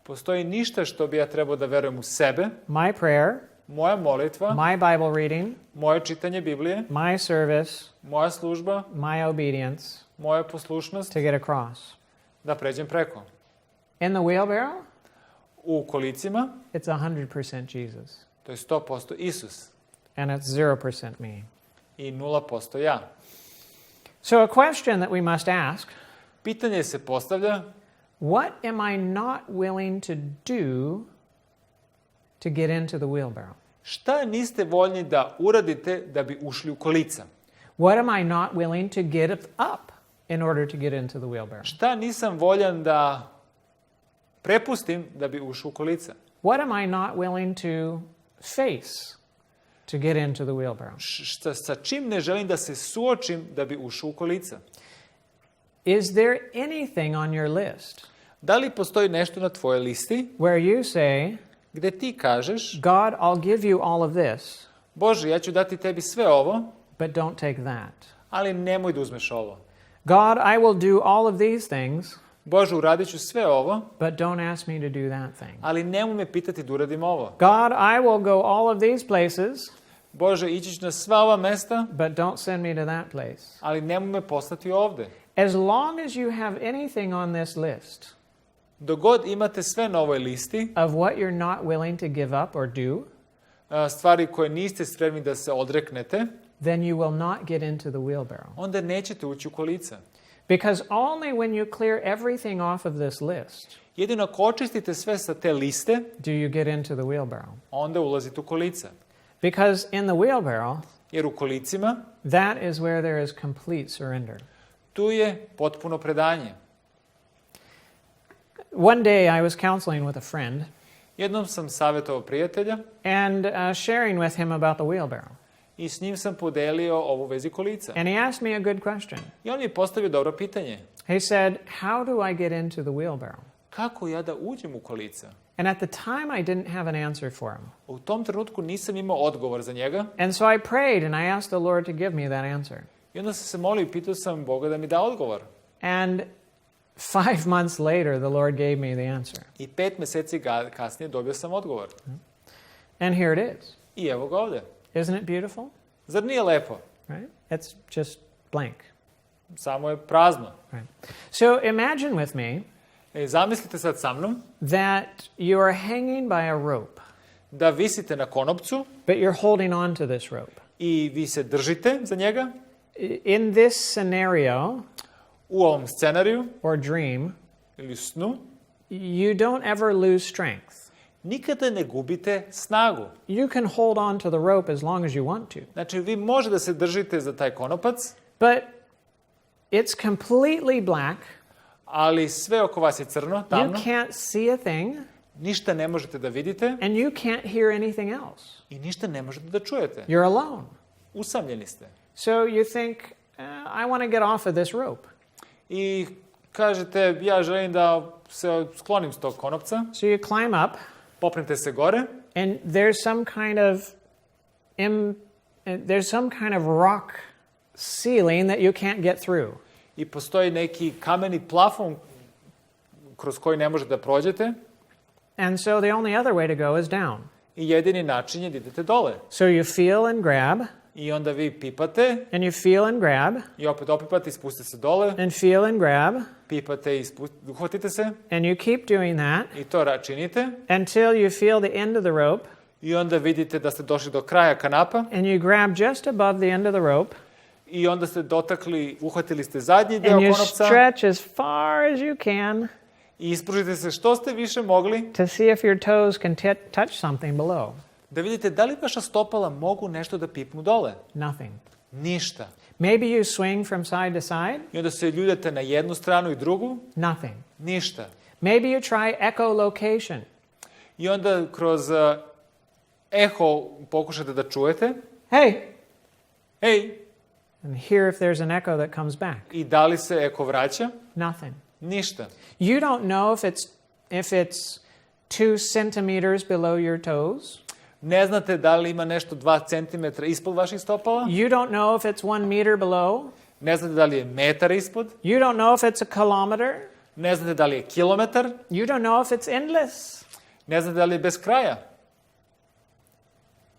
[SPEAKER 2] Postoji ništa što bi ja trebao da verujem u sebe,
[SPEAKER 1] my prayer,
[SPEAKER 2] moja molitva,
[SPEAKER 1] my Bible reading,
[SPEAKER 2] moje čitanje Biblije,
[SPEAKER 1] my service,
[SPEAKER 2] moja služba,
[SPEAKER 1] my obedience
[SPEAKER 2] moja poslušnost,
[SPEAKER 1] to get across.
[SPEAKER 2] da pređem preko.
[SPEAKER 1] In the wheelbarrow,
[SPEAKER 2] U kolicima
[SPEAKER 1] it's 100% Jesus.
[SPEAKER 2] to je 100% Isus
[SPEAKER 1] And it's 0% me.
[SPEAKER 2] i 0% ja.
[SPEAKER 1] So a question that we must ask,
[SPEAKER 2] Pitanje se postavlja,
[SPEAKER 1] what am I not willing to do to get into the wheelbarrow?
[SPEAKER 2] šta niste voljni da uradite da bi ušli u kolica?
[SPEAKER 1] What am I not willing to get up in order to get into the wheelbarrow?
[SPEAKER 2] Šta nisam voljan da prepustim da bi ušao u kolica?
[SPEAKER 1] What am I not willing to face to get into the wheelbarrow?
[SPEAKER 2] Sa čim ne želim da se suočim da bi ušao u kolica?
[SPEAKER 1] Is there anything on your list
[SPEAKER 2] Da li postoji nešto na tvojoj listi
[SPEAKER 1] where you say,
[SPEAKER 2] gde ti kažeš,
[SPEAKER 1] God, I'll give you all of this,
[SPEAKER 2] Bože, ja ću dati tebi sve ovo,
[SPEAKER 1] but don't take that.
[SPEAKER 2] ali nemoj da uzmeš ovo.
[SPEAKER 1] God, I will do all of these things,
[SPEAKER 2] Bože, uradit ću sve ovo,
[SPEAKER 1] but don't ask me to do that thing.
[SPEAKER 2] ali nemoj me pitati da uradim ovo.
[SPEAKER 1] God, I will go all of these places,
[SPEAKER 2] Bože, ići ću na sva ova mesta,
[SPEAKER 1] but don't send me to that place.
[SPEAKER 2] ali nemoj me poslati ovde.
[SPEAKER 1] As long as you have anything on this list
[SPEAKER 2] Dok god imate sve na ovoj listi,
[SPEAKER 1] of what you're not willing to give up or do,
[SPEAKER 2] stvari koje niste spremni da se odreknete,
[SPEAKER 1] then you will not get into the wheelbarrow.
[SPEAKER 2] onda nećete ući u kolica.
[SPEAKER 1] Because only when you clear everything off of this list
[SPEAKER 2] Jedino ako očistite sve sa te liste,
[SPEAKER 1] do you get into the wheelbarrow.
[SPEAKER 2] onda ulazite u kolica.
[SPEAKER 1] Because in the wheelbarrow,
[SPEAKER 2] Jer u kolicima,
[SPEAKER 1] that is where there is complete surrender.
[SPEAKER 2] tu je potpuno predanje.
[SPEAKER 1] One day I was counseling with a friend
[SPEAKER 2] Jednom sam savjetovao prijatelja
[SPEAKER 1] and sharing with him about the wheelbarrow.
[SPEAKER 2] I s njim sam podelio ovu vezi kolica.
[SPEAKER 1] And he asked me a good question.
[SPEAKER 2] I on mi je postavio dobro pitanje.
[SPEAKER 1] He said, how do I get into the wheelbarrow?
[SPEAKER 2] Kako ja da uđem u kolica?
[SPEAKER 1] And at the time, I didn't have an answer for him.
[SPEAKER 2] U tom trenutku nisam imao odgovor za njega.
[SPEAKER 1] And so I prayed and I asked the Lord to give me that answer.
[SPEAKER 2] I onda sam se molio i pitao sam Boga da mi da odgovor.
[SPEAKER 1] And 5 months later, the Lord gave me the answer.
[SPEAKER 2] I 5 meseci kasnije dobio sam odgovor.
[SPEAKER 1] And here it is.
[SPEAKER 2] I evo ga ovde.
[SPEAKER 1] Isn't it beautiful?
[SPEAKER 2] Zar nije lepo?
[SPEAKER 1] Right? It's just blank.
[SPEAKER 2] Samo je prazno.
[SPEAKER 1] Right. So imagine with me
[SPEAKER 2] Zamislite sad sa mnom
[SPEAKER 1] that you are hanging by a rope,
[SPEAKER 2] da visite na konopcu
[SPEAKER 1] but you're holding on to this rope.
[SPEAKER 2] i vi se držite za njega.
[SPEAKER 1] In this scenario
[SPEAKER 2] U ovom scenariju
[SPEAKER 1] or dream,
[SPEAKER 2] ili snu
[SPEAKER 1] you don't ever lose strength.
[SPEAKER 2] nikada ne gubite snagu.
[SPEAKER 1] You can hold on to the rope as long as you want to.
[SPEAKER 2] Znači, vi možete da se držite za taj konopac,
[SPEAKER 1] But it's completely black.
[SPEAKER 2] ali sve oko vas je crno,
[SPEAKER 1] You
[SPEAKER 2] tamno,
[SPEAKER 1] can't see a thing,
[SPEAKER 2] ništa ne možete da vidite
[SPEAKER 1] and you can't hear anything else.
[SPEAKER 2] i ništa ne možete da čujete.
[SPEAKER 1] You're alone.
[SPEAKER 2] Usamljeni ste.
[SPEAKER 1] So you think, I want to get off of this rope.
[SPEAKER 2] I kažete, ja želim da se sklonim s tog konopca,
[SPEAKER 1] So you climb up,
[SPEAKER 2] popnete se gore
[SPEAKER 1] and there's some kind of rock ceiling that you can't get through.
[SPEAKER 2] i postoji neki kameni plafon kroz koji ne možete da prođete
[SPEAKER 1] And so the only other way to go is down.
[SPEAKER 2] i jedini način je da idete dole.
[SPEAKER 1] So you feel and grab,
[SPEAKER 2] I onda vi pipate
[SPEAKER 1] and you feel and grab,
[SPEAKER 2] i opet opipate i spustite se dole,
[SPEAKER 1] and feel and grab,
[SPEAKER 2] pipate i uhvatite se
[SPEAKER 1] and you keep doing that
[SPEAKER 2] i to činite
[SPEAKER 1] until you feel the end of the rope,
[SPEAKER 2] i onda vidite da ste došli do kraja kanapa
[SPEAKER 1] and you grab just above the end of the rope,
[SPEAKER 2] i onda ste uhvatili ste zadnji deo
[SPEAKER 1] and you
[SPEAKER 2] konopca
[SPEAKER 1] stretch as far as you can
[SPEAKER 2] i ispružite se što ste više mogli
[SPEAKER 1] to see if your toes can touch something below.
[SPEAKER 2] da vidite da li vaša stopala mogu nešto da pipnu dole.
[SPEAKER 1] Nothing.
[SPEAKER 2] Ništa.
[SPEAKER 1] Maybe you swing from side to side.
[SPEAKER 2] I onda se ljuljate na jednu stranu i drugu.
[SPEAKER 1] Nothing.
[SPEAKER 2] Ništa.
[SPEAKER 1] Maybe you try echolocation.
[SPEAKER 2] I onda kroz eho pokušate da čujete.
[SPEAKER 1] Hey!
[SPEAKER 2] Hej!
[SPEAKER 1] And hear if there's an echo that comes back.
[SPEAKER 2] I da li se eko vraća?
[SPEAKER 1] Nothing.
[SPEAKER 2] Ništa.
[SPEAKER 1] You don't know if it's 2 centimeters below your toes.
[SPEAKER 2] Ne znate da li ima nešto 2 centimetra ispod vaših stopala.
[SPEAKER 1] You don't know if it's 1 meter below.
[SPEAKER 2] Ne znate da li je metar ispod.
[SPEAKER 1] You don't know if it's a kilometer.
[SPEAKER 2] Ne znate da li je kilometar.
[SPEAKER 1] You don't know if it's endless.
[SPEAKER 2] Ne znate da li je bez kraja.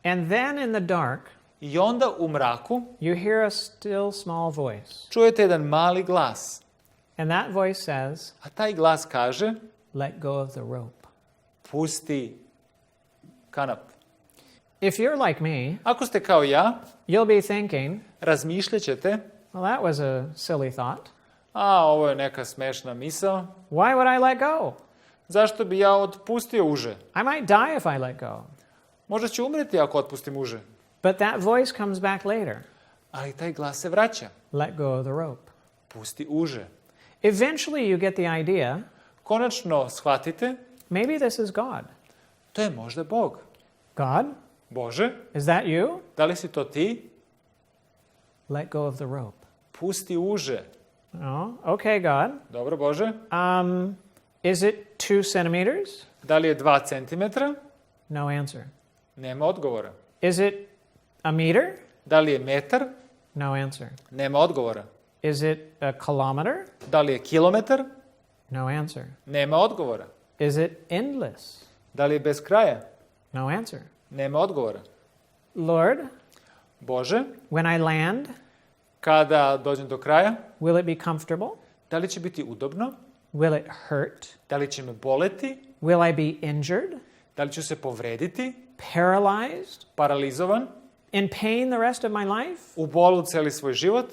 [SPEAKER 1] And then in the dark,
[SPEAKER 2] I onda u mraku
[SPEAKER 1] you hear a still small voice.
[SPEAKER 2] čujete jedan mali glas.
[SPEAKER 1] And that voice says,
[SPEAKER 2] A taj glas kaže,
[SPEAKER 1] let go of the rope.
[SPEAKER 2] pusti kanap.
[SPEAKER 1] If you're like me,
[SPEAKER 2] Ako ste kao ja,
[SPEAKER 1] you'll be thinking,
[SPEAKER 2] razmišljat ćete,
[SPEAKER 1] well, that was a silly thought.
[SPEAKER 2] ovo je neka smešna misao.
[SPEAKER 1] Why would I let go?
[SPEAKER 2] Zašto bi ja otpustio uže?
[SPEAKER 1] I might die if I let go.
[SPEAKER 2] Možda ću umreti ako otpustim uže.
[SPEAKER 1] But that voice comes back later.
[SPEAKER 2] Ali taj glas se vraća.
[SPEAKER 1] Let go of the rope.
[SPEAKER 2] Pusti uže.
[SPEAKER 1] Eventually you get the idea,
[SPEAKER 2] Konačno shvatite,
[SPEAKER 1] maybe this is God.
[SPEAKER 2] to je možda Bog.
[SPEAKER 1] God,
[SPEAKER 2] Bože,
[SPEAKER 1] is that you?
[SPEAKER 2] da li si to ti?
[SPEAKER 1] Let go of the rope.
[SPEAKER 2] Pusti uže.
[SPEAKER 1] Oh, okay, God.
[SPEAKER 2] Dobro, Bože.
[SPEAKER 1] Is it 2 centimeters?
[SPEAKER 2] Da li je 2 centimetra?
[SPEAKER 1] No answer.
[SPEAKER 2] Nema odgovora.
[SPEAKER 1] Is it a meter?
[SPEAKER 2] Da li je metar?
[SPEAKER 1] No answer.
[SPEAKER 2] Nema odgovora.
[SPEAKER 1] Is it a kilometer?
[SPEAKER 2] Da li je kilometar?
[SPEAKER 1] No answer.
[SPEAKER 2] Nema odgovora.
[SPEAKER 1] Is it endless?
[SPEAKER 2] Da li je bez kraja?
[SPEAKER 1] No answer.
[SPEAKER 2] Nema odgovora.
[SPEAKER 1] Lord,
[SPEAKER 2] Bože,
[SPEAKER 1] when I land,
[SPEAKER 2] kada dođem do kraja,
[SPEAKER 1] will it be comfortable?
[SPEAKER 2] da li će biti udobno?
[SPEAKER 1] Will it hurt?
[SPEAKER 2] Da li će me boleti?
[SPEAKER 1] Will I be injured?
[SPEAKER 2] Da li ću se povrediti?
[SPEAKER 1] Paralyzed?
[SPEAKER 2] Paralizovan?
[SPEAKER 1] In pain the rest of my life?
[SPEAKER 2] U bolu celi svoj život?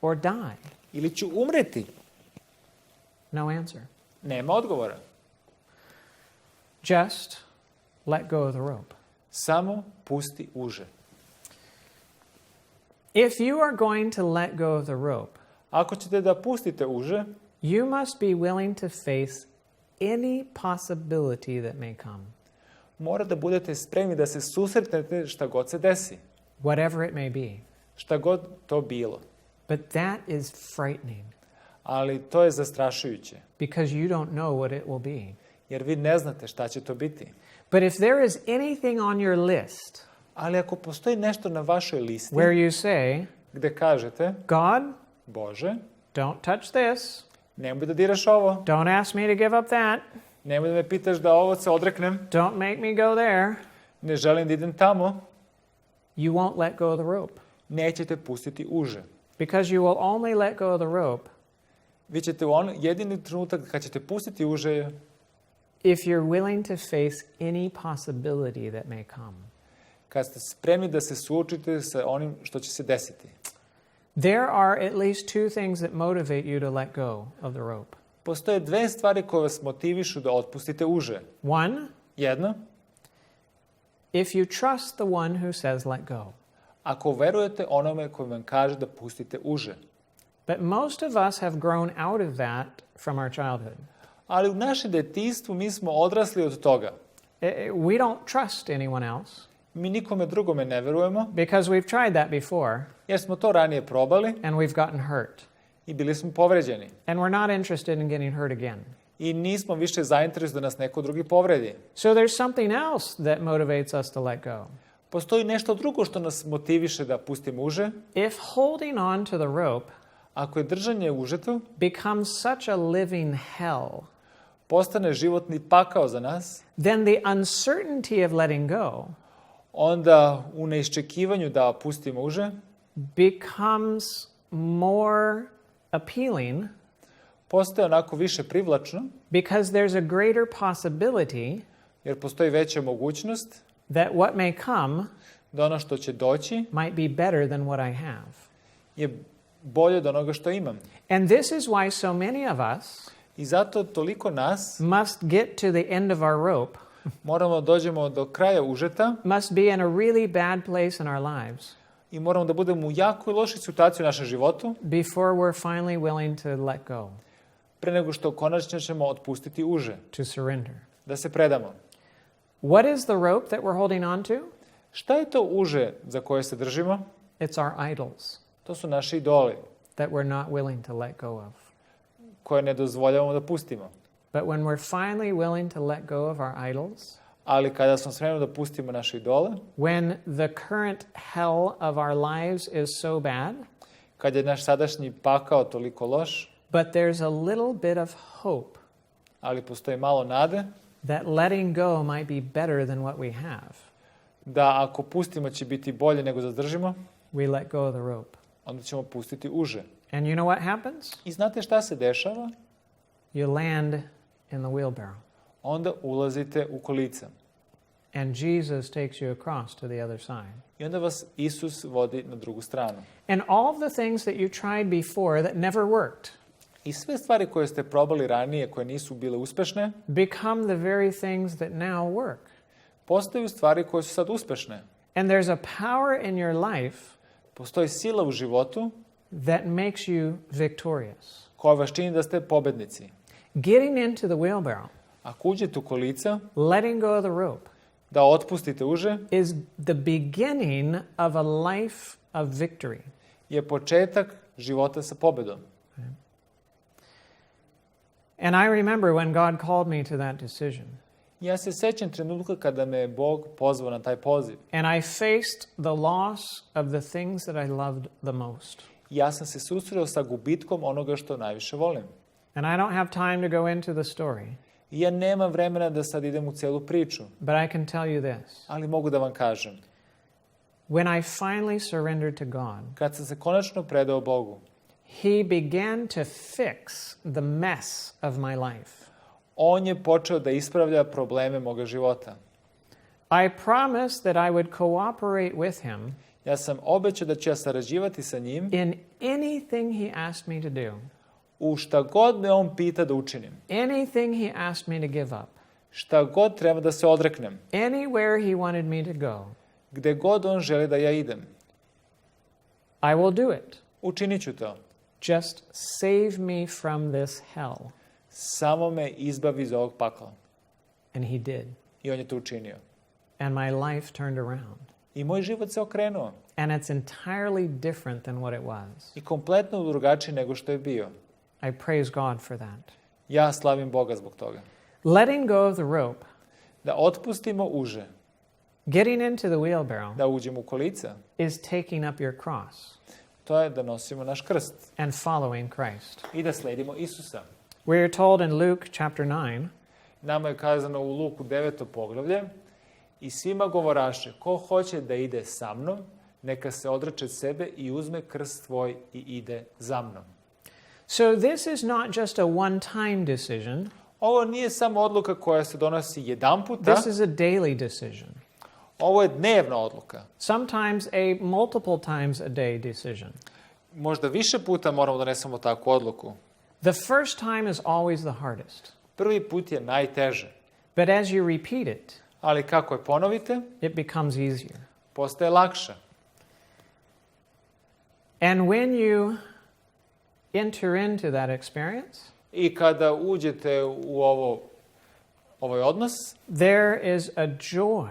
[SPEAKER 1] Or die?
[SPEAKER 2] Ili ću umreti?
[SPEAKER 1] No answer.
[SPEAKER 2] Nema odgovora.
[SPEAKER 1] Just let go of the rope.
[SPEAKER 2] Samo pusti uže.
[SPEAKER 1] If you are going to let go of the rope,
[SPEAKER 2] Ako ćete da pustite uže,
[SPEAKER 1] you must be willing to face any possibility that may come.
[SPEAKER 2] mora da budete spremni da se susretnete šta god se desi.
[SPEAKER 1] whatever it may be.
[SPEAKER 2] Šta god to bilo.
[SPEAKER 1] But that is frightening
[SPEAKER 2] Ali to je zastrašujuće,
[SPEAKER 1] because you don't know what it will be.
[SPEAKER 2] jer vi ne znate šta će to biti.
[SPEAKER 1] But if there is anything on your list
[SPEAKER 2] Ali ako postoji nešto na vašoj listi
[SPEAKER 1] where you say,
[SPEAKER 2] gde kažete,
[SPEAKER 1] God,
[SPEAKER 2] Bože,
[SPEAKER 1] don't touch this,
[SPEAKER 2] nemoj da diraš ovo,
[SPEAKER 1] don't ask me to give up that,
[SPEAKER 2] nemoj da me pitaš da ovo se odreknem,
[SPEAKER 1] don't make me go there,
[SPEAKER 2] ne želim da idem tamo,
[SPEAKER 1] you won't let go of the rope.
[SPEAKER 2] nećete pustiti uže.
[SPEAKER 1] Because you will only let go of the rope
[SPEAKER 2] Vi ćete jedini trenutak kad ćete pustiti uže
[SPEAKER 1] if you're willing to face any possibility that may come.
[SPEAKER 2] kad ste spremni da se suočite sa onim što će se desiti.
[SPEAKER 1] There are at least two things that motivate you to let go of the rope.
[SPEAKER 2] Postoje dve stvari koje vas motivišu da otpustite uže.
[SPEAKER 1] One,
[SPEAKER 2] Jedna,
[SPEAKER 1] if you trust the one who says let go.
[SPEAKER 2] ako verujete onome koji vam kaže da pustite uže.
[SPEAKER 1] But most of us have grown out of that from our childhood.
[SPEAKER 2] Ali u našem detinjstvu mi smo odrasli od toga.
[SPEAKER 1] We don't trust anyone else
[SPEAKER 2] Mi nikome drugome ne verujemo,
[SPEAKER 1] because we've tried that before
[SPEAKER 2] jer smo to ranije probali
[SPEAKER 1] and we've gotten hurt.
[SPEAKER 2] i bili smo povređeni.
[SPEAKER 1] And we're not interested in getting hurt again.
[SPEAKER 2] I nismo više zainteresovani da nas neko drugi povredi.
[SPEAKER 1] So there's something else that motivates us to let go.
[SPEAKER 2] Postoji nešto drugo što nas motiviše da pustimo uže.
[SPEAKER 1] If holding on to the rope
[SPEAKER 2] Ako je držanje užetu,
[SPEAKER 1] becomes such a living hell,
[SPEAKER 2] postane životni pakao za nas,
[SPEAKER 1] then the uncertainty of letting go
[SPEAKER 2] onda u neiščekivanju da pustimo uže,
[SPEAKER 1] becomes more appealing
[SPEAKER 2] postaje onako više privlačno,
[SPEAKER 1] because there's a greater possibility
[SPEAKER 2] jer postoji veća mogućnost
[SPEAKER 1] that what may come
[SPEAKER 2] da ono što će doći
[SPEAKER 1] might be better than what I have.
[SPEAKER 2] je bolje od onoga što imam.
[SPEAKER 1] And this is why so many of us
[SPEAKER 2] I zato toliko nas
[SPEAKER 1] must get to the end of our rope,
[SPEAKER 2] moramo da dođemo do kraja užeta
[SPEAKER 1] must be in a really bad place in our lives
[SPEAKER 2] i moramo da budemo u jako lošoj situaciji u našem životu
[SPEAKER 1] before we're finally willing to let go,
[SPEAKER 2] pre nego što konačno ćemo otpustiti uže,
[SPEAKER 1] to surrender.
[SPEAKER 2] da se predamo.
[SPEAKER 1] What is the rope that we're holding on to?
[SPEAKER 2] Šta je to uže za koje se držimo?
[SPEAKER 1] It's our idols
[SPEAKER 2] To su naši idoli
[SPEAKER 1] that we're not willing to let go of.
[SPEAKER 2] koje ne dozvoljavamo da pustimo.
[SPEAKER 1] But when we're finally willing to let go of our idols,
[SPEAKER 2] Ali kada smo spremni da pustimo naše idole,
[SPEAKER 1] when the current hell of our lives is so bad,
[SPEAKER 2] kad je naš sadašnji pakao toliko loš,
[SPEAKER 1] but there's a little bit of hope
[SPEAKER 2] ali postoji malo nade,
[SPEAKER 1] that letting go might be better than what we have,
[SPEAKER 2] da ako pustimo će biti bolje nego da zadržimo,
[SPEAKER 1] we let go of the rope.
[SPEAKER 2] onda ćemo pustiti uže.
[SPEAKER 1] And you know what happens?
[SPEAKER 2] I znate šta se dešava?
[SPEAKER 1] You land in the wheelbarrow.
[SPEAKER 2] Onda ulazite u kolica.
[SPEAKER 1] And Jesus takes you across to the other side.
[SPEAKER 2] I onda vas Isus vodi na drugu stranu.
[SPEAKER 1] And all of the things that you tried before that never worked
[SPEAKER 2] I sve stvari koje ste probali ranije, koje nisu bile uspešne,
[SPEAKER 1] become the very things that now work.
[SPEAKER 2] postaju stvari koje su sad uspešne.
[SPEAKER 1] And there's a power in your life
[SPEAKER 2] Postoji sila u životu
[SPEAKER 1] that makes you victorious.
[SPEAKER 2] koja vas čini da ste pobednici.
[SPEAKER 1] Getting into the wheelbarrow,
[SPEAKER 2] Ako uđete u kolica,
[SPEAKER 1] letting go of the rope,
[SPEAKER 2] da otpustite uže,
[SPEAKER 1] is the beginning of a life of victory.
[SPEAKER 2] je početak života sa pobedom.
[SPEAKER 1] And I remember when God called me to that decision.
[SPEAKER 2] Ja se sećam trenutka kada me je Bog pozvao na taj poziv.
[SPEAKER 1] And I faced the loss of the things that I loved the most.
[SPEAKER 2] Ja sam se susreo sa gubitkom onoga što najviše volim.
[SPEAKER 1] And I don't have time to go into the story,
[SPEAKER 2] I ja nemam vremena da sad idem u celu priču,
[SPEAKER 1] but I can tell you this.
[SPEAKER 2] ali mogu da vam kažem.
[SPEAKER 1] When I finally surrendered to God,
[SPEAKER 2] Kad sam se konačno predao Bogu,
[SPEAKER 1] He began to fix the mess of my life.
[SPEAKER 2] On je počeo da ispravlja probleme moga života.
[SPEAKER 1] I promised that I would cooperate with Him
[SPEAKER 2] Ja sam obećao da ću ja sarađivati sa njim
[SPEAKER 1] in anything He asked me to do,
[SPEAKER 2] u šta god me on pita da učinim.
[SPEAKER 1] anything He asked me to give up,
[SPEAKER 2] Šta god treba da se odreknem.
[SPEAKER 1] anywhere He wanted me to go.
[SPEAKER 2] Gde god on želi da ja idem.
[SPEAKER 1] I will do it.
[SPEAKER 2] Učinit ću to.
[SPEAKER 1] Just save me from this hell.
[SPEAKER 2] Samo me izbavi iz ovog pakla.
[SPEAKER 1] And He did.
[SPEAKER 2] I on je to učinio.
[SPEAKER 1] And my life turned around.
[SPEAKER 2] I moj život se okrenuo.
[SPEAKER 1] And it's entirely different than what it was.
[SPEAKER 2] I kompletno drugačiji nego što je bio.
[SPEAKER 1] I praise God for that.
[SPEAKER 2] Ja slavim Boga zbog toga.
[SPEAKER 1] Letting go of the rope,
[SPEAKER 2] Da otpustimo uže,
[SPEAKER 1] getting into the wheelbarrow,
[SPEAKER 2] da uđemo u kolica,
[SPEAKER 1] is taking up your cross
[SPEAKER 2] to je da nosimo naš krst
[SPEAKER 1] and following Christ.
[SPEAKER 2] i da sledimo Isusa.
[SPEAKER 1] We are told in Luke chapter 9,
[SPEAKER 2] Nama je kazano u Luku 9. poglavlje, i svima govoraše, ko hoće da ide sa mnom, neka se odreče sebe i uzme krst svoj i ide za mnom.
[SPEAKER 1] so this is not just a one-time decision.
[SPEAKER 2] Ovo nije samo odluka koja se donosi jedanputa,
[SPEAKER 1] This is a daily decision.
[SPEAKER 2] ovo je dnevna odluka.
[SPEAKER 1] Sometimes a multiple times a day decision.
[SPEAKER 2] Možda više puta moramo da donesemo takvu odluku.
[SPEAKER 1] The first time is always the hardest.
[SPEAKER 2] Prvi put je najteže,
[SPEAKER 1] But as you repeat it,
[SPEAKER 2] ali kako je ponovite,
[SPEAKER 1] it becomes easier.
[SPEAKER 2] postaje lakše.
[SPEAKER 1] And when you enter into that experience,
[SPEAKER 2] I kada uđete u ovaj odnos,
[SPEAKER 1] there is a joy.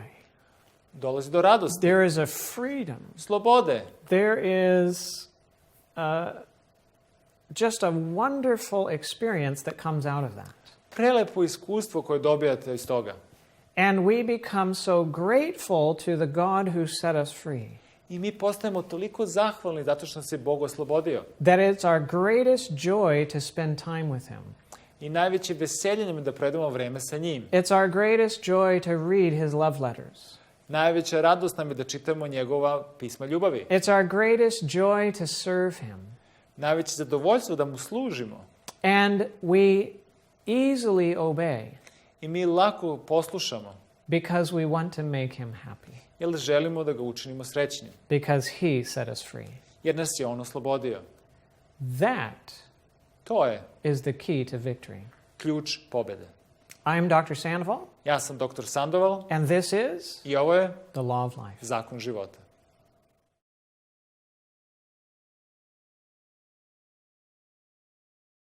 [SPEAKER 2] dolazi do radosti,
[SPEAKER 1] There is a freedom.
[SPEAKER 2] slobode.
[SPEAKER 1] There is just a wonderful experience that comes out of that.
[SPEAKER 2] Prelepo iskustvo koje dobijate iz toga.
[SPEAKER 1] And we become so grateful to the God who set us free
[SPEAKER 2] I mi postajemo toliko zahvalni zato što nas je Bog oslobodio.
[SPEAKER 1] that it's our greatest joy to spend time with Him.
[SPEAKER 2] I najveće veselje nam je da predamo vreme sa njim.
[SPEAKER 1] It's our greatest joy to read His love letters.
[SPEAKER 2] Najveća radost nam je da čitamo njegova pisma ljubavi.
[SPEAKER 1] It's our greatest joy to serve Him.
[SPEAKER 2] Najveće zadovoljstvo da mu služimo.
[SPEAKER 1] And we easily obey
[SPEAKER 2] I mi lako poslušamo,
[SPEAKER 1] because we want to make Him happy,
[SPEAKER 2] jer želimo da ga učinimo srećnim.
[SPEAKER 1] because He set us free.
[SPEAKER 2] Jer nas je on oslobodio.
[SPEAKER 1] That
[SPEAKER 2] To je
[SPEAKER 1] is the key to victory.
[SPEAKER 2] ključ pobjede.
[SPEAKER 1] I am Dr. Sandoval,
[SPEAKER 2] Ja sam Dr. Sandoval
[SPEAKER 1] and this is
[SPEAKER 2] i ovo je
[SPEAKER 1] the law of life.
[SPEAKER 2] zakon života.